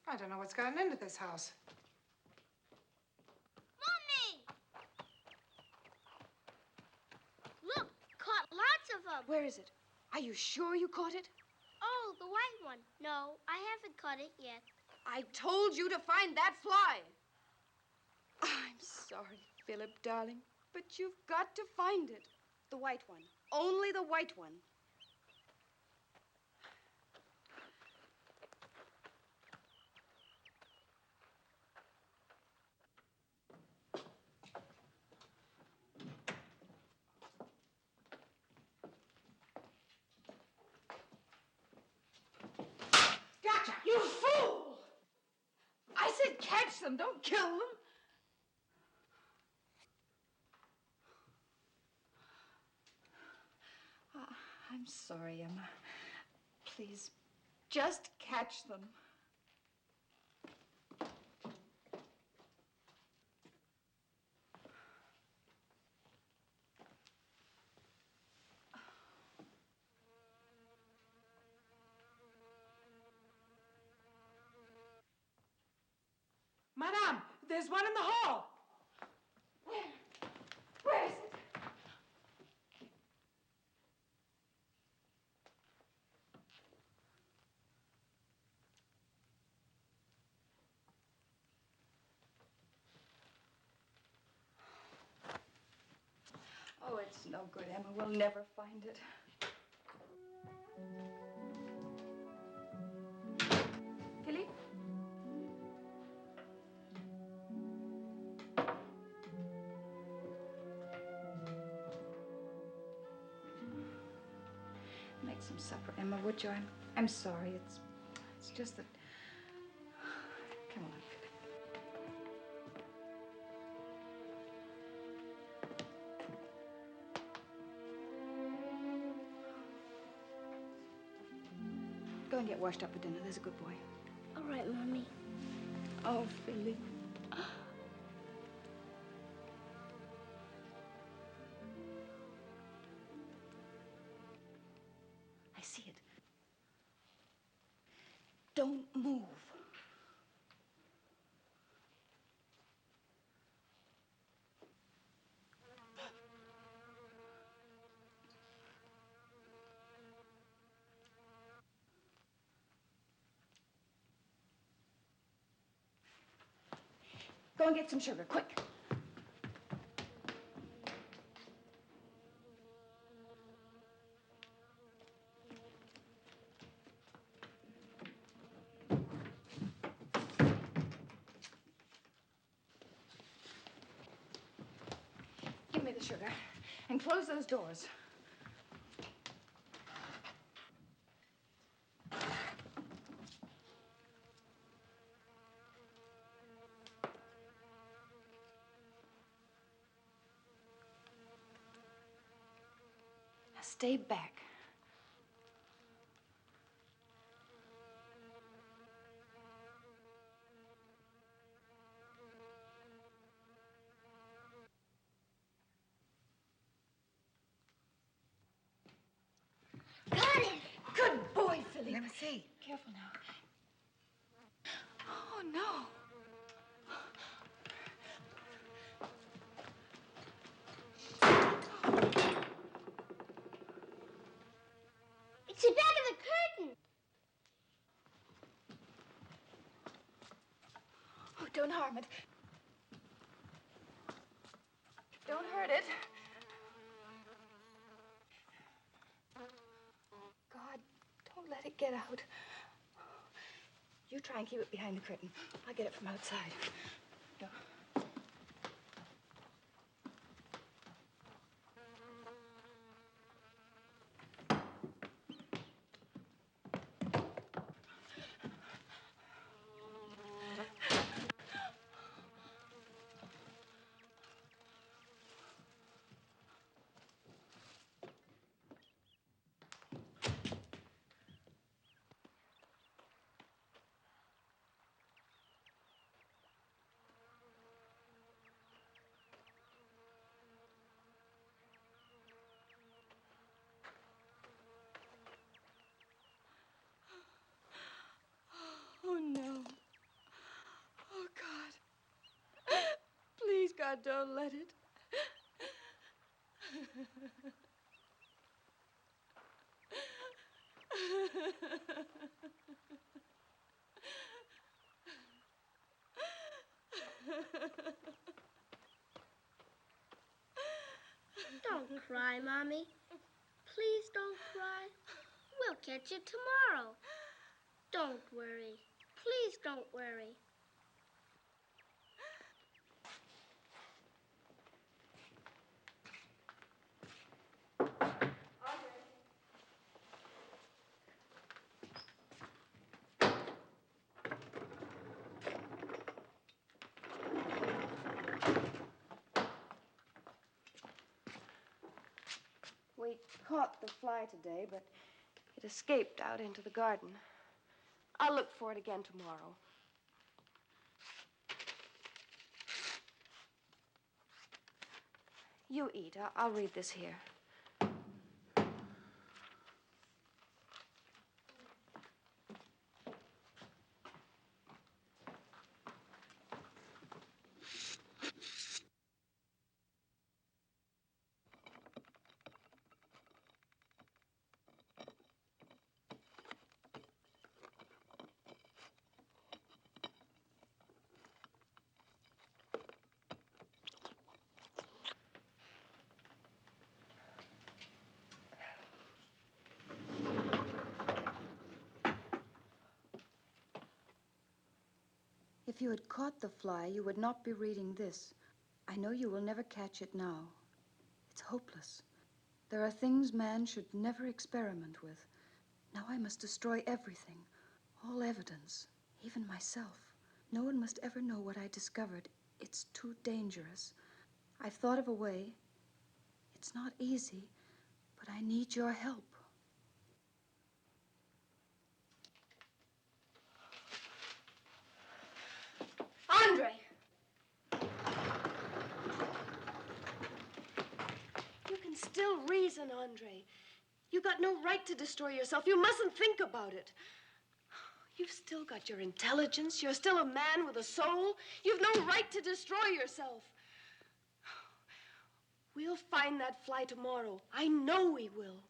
I don't know what's gotten into this house. Mommy! Look, caught lots of them. Where is it? Are you sure you caught it? Oh, the white one. No, I haven't caught it yet. I told you to find that fly. I'm sorry, Philip, darling, but you've got to find it. The white one. Only the white one. catch them. Don't kill them. I'm sorry, Emma. Please, just catch them. Madame, there's one in the hall. Where is it? Oh, it's no good, Emma. We'll never find it. Philippe? Make some supper, Emma, would you? I'm sorry. It's just that. Come on, Philip. Go and get washed up for dinner. There's a good boy. All right, Mommy. Oh, Philip. I see it. Don't move. Go and get some sugar, quick. Give me the sugar and close those doors. Now stay back. Got it! Good boy, Philip. Let me see. Careful now. Oh, no. It's the back of the curtain. Oh, don't harm it. Don't hurt it. God, don't let it get out. You try and keep it behind the curtain. I'll get it from outside. Go. Oh, no. Oh, God. Please, God, don't let it. Don't cry, Mommy. Please don't cry. We'll catch it tomorrow. Don't worry. Please don't worry. We caught the fly today, but it escaped out into the garden. I'll look for it again tomorrow. You eat. I'll read this here. If you had caught the fly, you would not be reading this. I know you will never catch it now. It's hopeless. There are things man should never experiment with. Now I must destroy everything, all evidence, even myself. No one must ever know what I discovered. It's too dangerous. I've thought of a way. It's not easy, but I need your help. Andre! You can still reason, Andre. You got no right to destroy yourself. You mustn't think about it. You've still got your intelligence. You're still a man with a soul. You've no right to destroy yourself. We'll find that fly tomorrow. I know we will.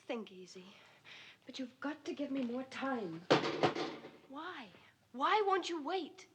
Think easy. But you've got to give me more time. Why? Why won't you wait?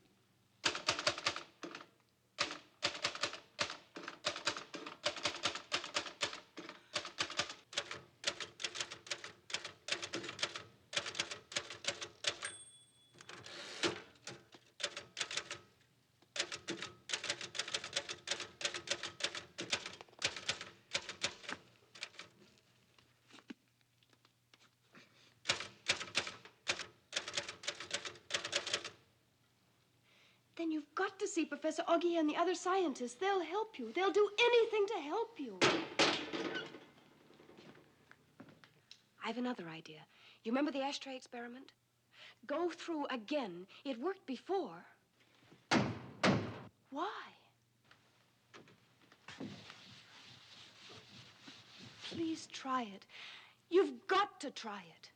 Then you've got to see Professor Augie and the other scientists. They'll help you. They'll do anything to help you. I've another idea. You remember the ashtray experiment? Go through again. It worked before. Why? Please try it. You've got to try it.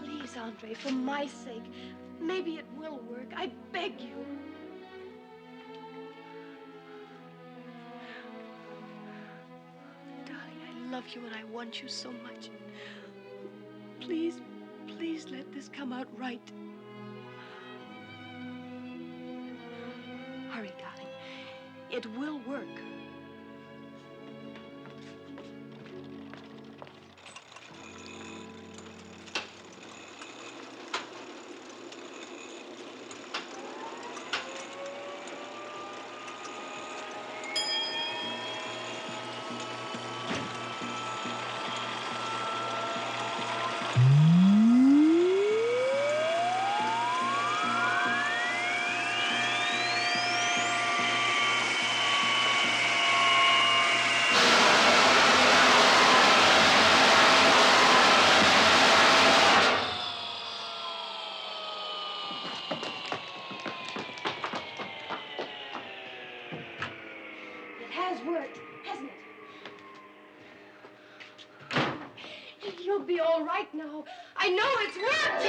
Please, Andre, for my sake, maybe it will work. I beg you. Darling, I love you and I want you so much. Please, please let this come out right. Hurry, darling. It will work. You'll be all right now. I know it's worked.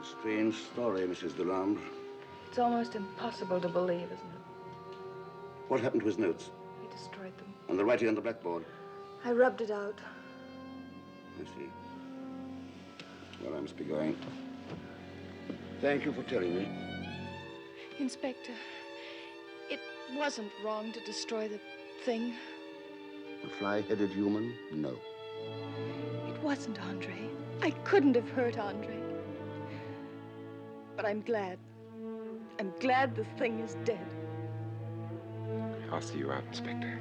Strange story, Mrs. Delambre. It's almost impossible to believe, isn't it? What happened to his notes? He destroyed them. And the writing on the blackboard? I rubbed it out. I see. Well, I must be going. Thank you for telling me. Inspector, it wasn't wrong to destroy the thing. The fly-headed human? No. It wasn't Andre. I couldn't have hurt Andre. But I'm glad. I'm glad the thing is dead. I'll see you out, Inspector.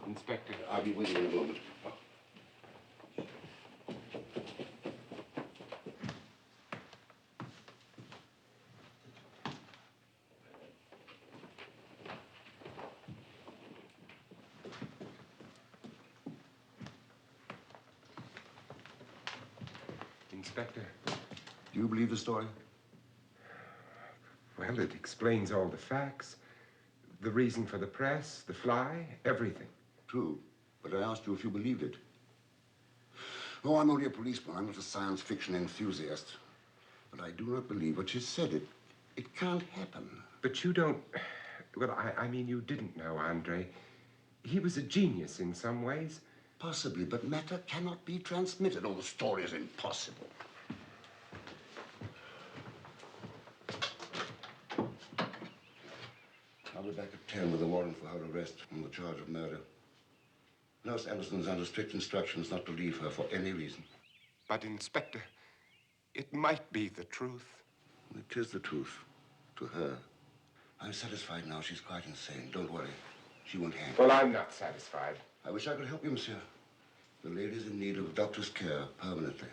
Inspector. I'll be waiting in a moment. Inspector. Do you believe the story? Well, it explains all the facts. The reason for the press, the fly, everything. True, but I asked you if you believed it. Oh, I'm only a policeman. I'm not a science fiction enthusiast. But I do not believe what she said. It can't happen. But you don't... Well, I mean, you didn't know Andre. He was a genius in some ways. Possibly, but matter cannot be transmitted. Oh, the story is impossible. I'll be back at 10 with a warrant for her arrest on the charge of murder. Nurse Anderson's under strict instructions not to leave her for any reason. But, Inspector, it might be the truth. It is the truth. To her. I'm satisfied now. She's quite insane. Don't worry. She won't hang. Well, I'm not satisfied. I wish I could help you, monsieur. The lady's in need of doctor's care permanently.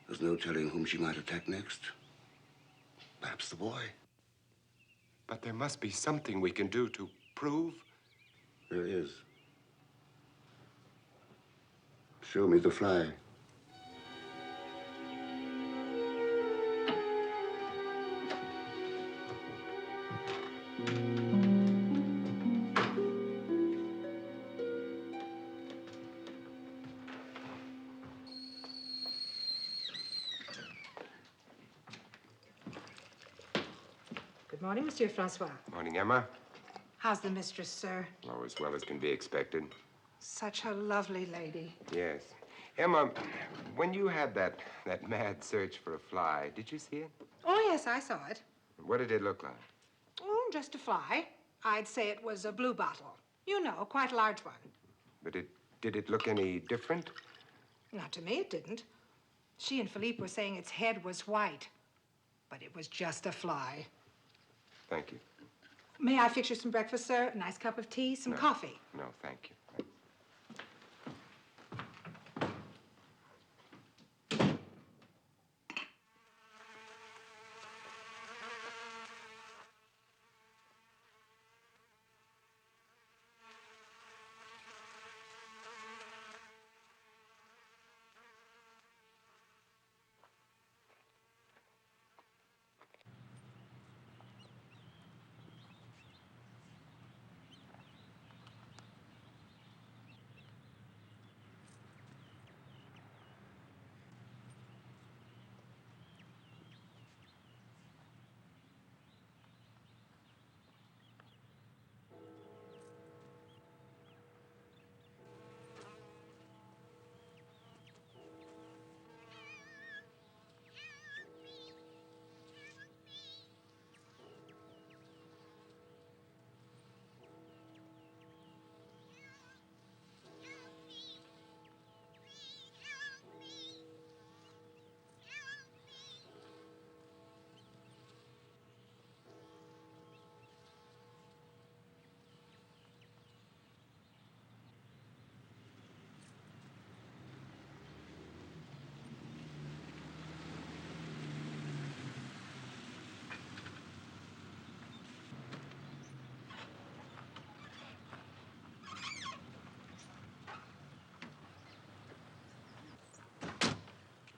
There's no telling whom she might attack next. Perhaps the boy. But there must be something we can do to prove. There is. Show me the fly. Good morning, Monsieur Francois. Morning, Emma. How's the mistress, sir? Oh, as well as can be expected. Such a lovely lady. Yes. Emma, when you had that mad search for a fly, did you see it? Oh, yes, I saw it. What did it look like? Oh, just a fly. I'd say it was a blue bottle. You know, quite a large one. But did it look any different? Not to me, it didn't. She and Philippe were saying its head was white. But it was just a fly. Thank you. May I fix you some breakfast, sir? A nice cup of tea, some coffee? No, thank you.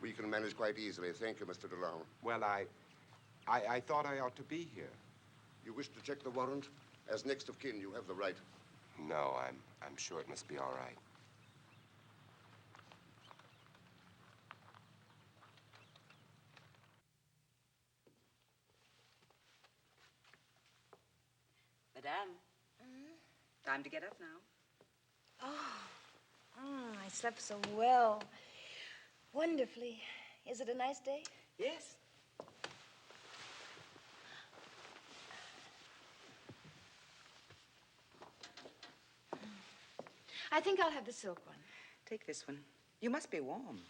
We can manage quite easily. Thank you, Mr. DeLong. Well, I thought I ought to be here. You wish to check the warrant? As next of kin, you have the right. No, I'm sure it must be all right. Madame. Time to get up now. I slept so well. Wonderfully. Is it a nice day? Yes. I think I'll have the silk one. Take this one. You must be warm.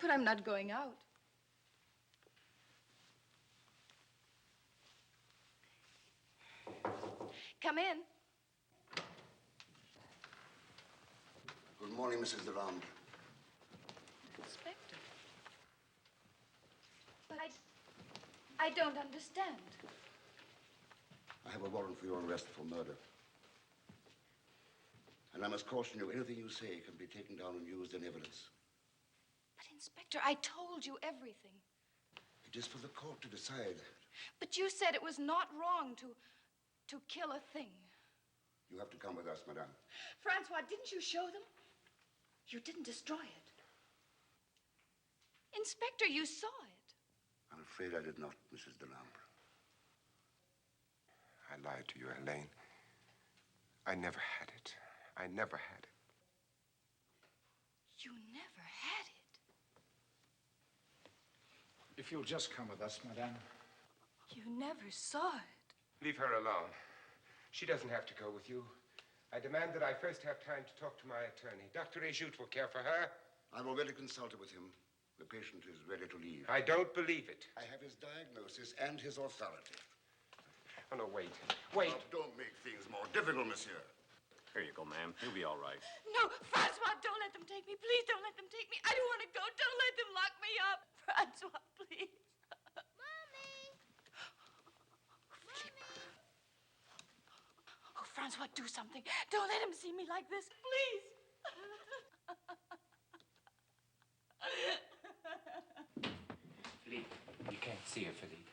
But I'm not going out. Come in. Good morning, Mrs. Delambre. Inspector. But I don't understand. I have a warrant for your arrest for murder. And I must caution you, anything you say can be taken down and used in evidence. But, Inspector, I told you everything. It is for the court to decide. But you said it was not wrong to kill a thing. You have to come with us, madame. Francois, didn't you show them? You didn't destroy it. Inspector, you saw it. I'm afraid I did not, Mrs. Delambre. I lied to you, Helene. I never had it. I never had it. You never had it. If you'll just come with us, madame. You never saw it. Leave her alone. She doesn't have to go with you. I demand that I first have time to talk to my attorney. Dr. Ajout will care for her. I've already consulted with him. The patient is ready to leave. I don't believe it. I have his diagnosis and his authority. Oh, no, wait. Wait. Now, don't make things more difficult, monsieur. Here you go, ma'am. You'll be all right. No, Francois, don't let them take me. Please don't let them take me. I don't want to go. Don't let them lock me up. Francois, please. Mommy! Oh, Francois, do something. Don't let him see me like this, please. Philippe, you can't see her, Philippe.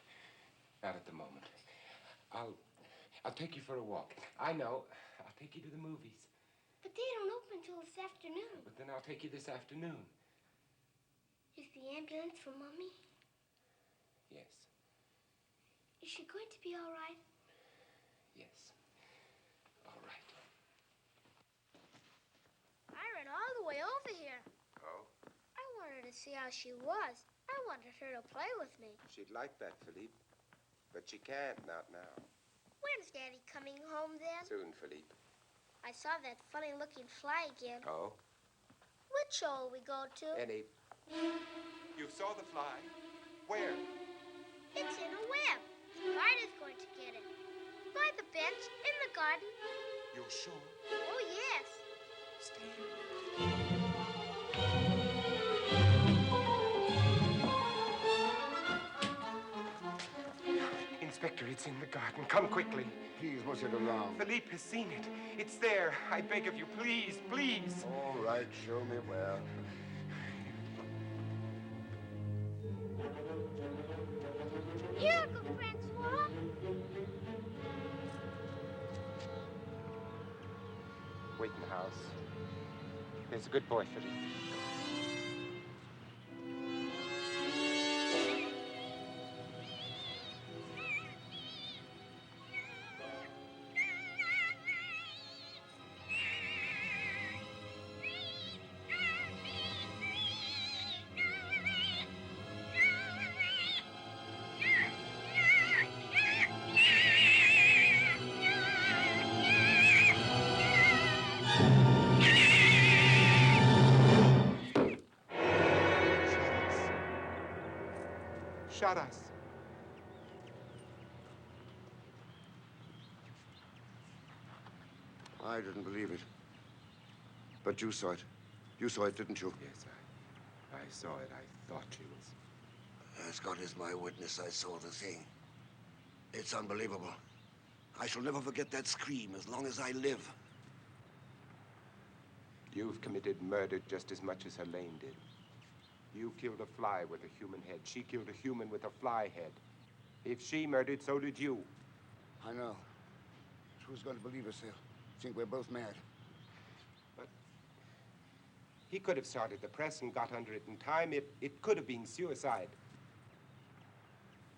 Not at the moment. I'll take you for a walk. I know. I'll take you to the movies. But they don't open till this afternoon. But then I'll take you this afternoon. Is the ambulance for Mommy? Yes. Is she going to be all right? Yes. All right. I ran all the way over here. Oh? I wanted to see how she was. I wanted her to play with me. She'd like that, Philippe. But she can't, not now. When's Daddy coming home then? Soon, Philippe. I saw that funny-looking fly again. Oh? Which show will we go to? Any. You saw the fly? Where? It's in a web. Spider's going to get it. By the bench, in the garden. You're sure? Oh, yes. Stay. Inspector, it's in the garden. Come quickly. Please, Monsieur Delambre. Philippe has seen it. It's there. I beg of you, please, please. All right, show me where. Here, Uncle Francois. Wait in the house. There's a good boy, Philippe. Shot us. I didn't believe it. But you saw it. You saw it, didn't you? Yes, I saw it. I thought she was. As God is my witness, I saw the thing. It's unbelievable. I shall never forget that scream as long as I live. You've committed murder just as much as Helene did. You killed a fly with a human head. She killed a human with a fly head. If she murdered, so did you. I know. Who's going to believe us? They'll think we're both mad. But he could have started the press and got under it in time. It could have been suicide.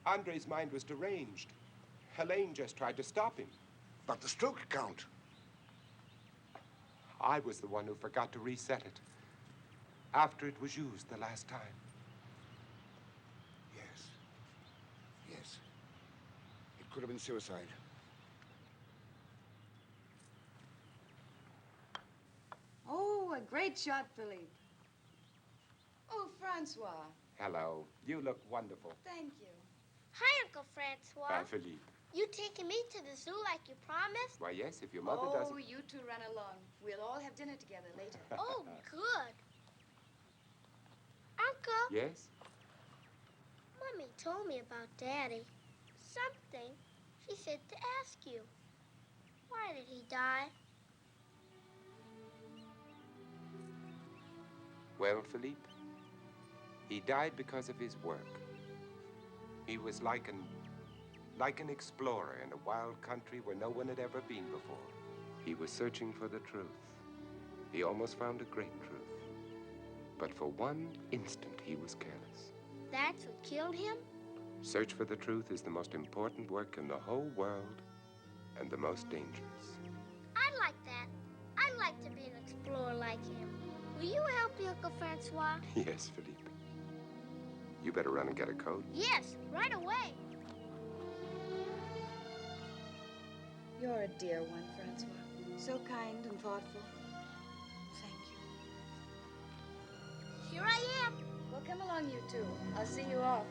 Andre's mind was deranged. Helene just tried to stop him. But the stroke account. I was the one who forgot to reset it after it was used the last time. Yes. Yes. It could have been suicide. Oh, a great shot, Philippe. Oh, Francois. Hello. You look wonderful. Thank you. Hi, Uncle Francois. Philippe. You taking me to the zoo like you promised? Why, yes, if your mother doesn't. Oh, you two run along. We'll all have dinner together later. Oh, good. Uncle. Yes? Mommy told me about Daddy. Something. She said to ask you. Why did he die? Well, Philippe, he died because of his work. He was like an explorer in a wild country where no one had ever been before. He was searching for the truth. He almost found a great truth. But for one instant, he was careless. That's what killed him? Search for the truth is the most important work in the whole world and the most dangerous. I'd like that. I'd like to be an explorer like him. Will you help me, Uncle Francois? Yes, Philippe. You better run and get a coat. Yes, right away. You're a dear one, Francois. So kind and thoughtful. Thank you. Here I am. Well, come along, you two. I'll see you off.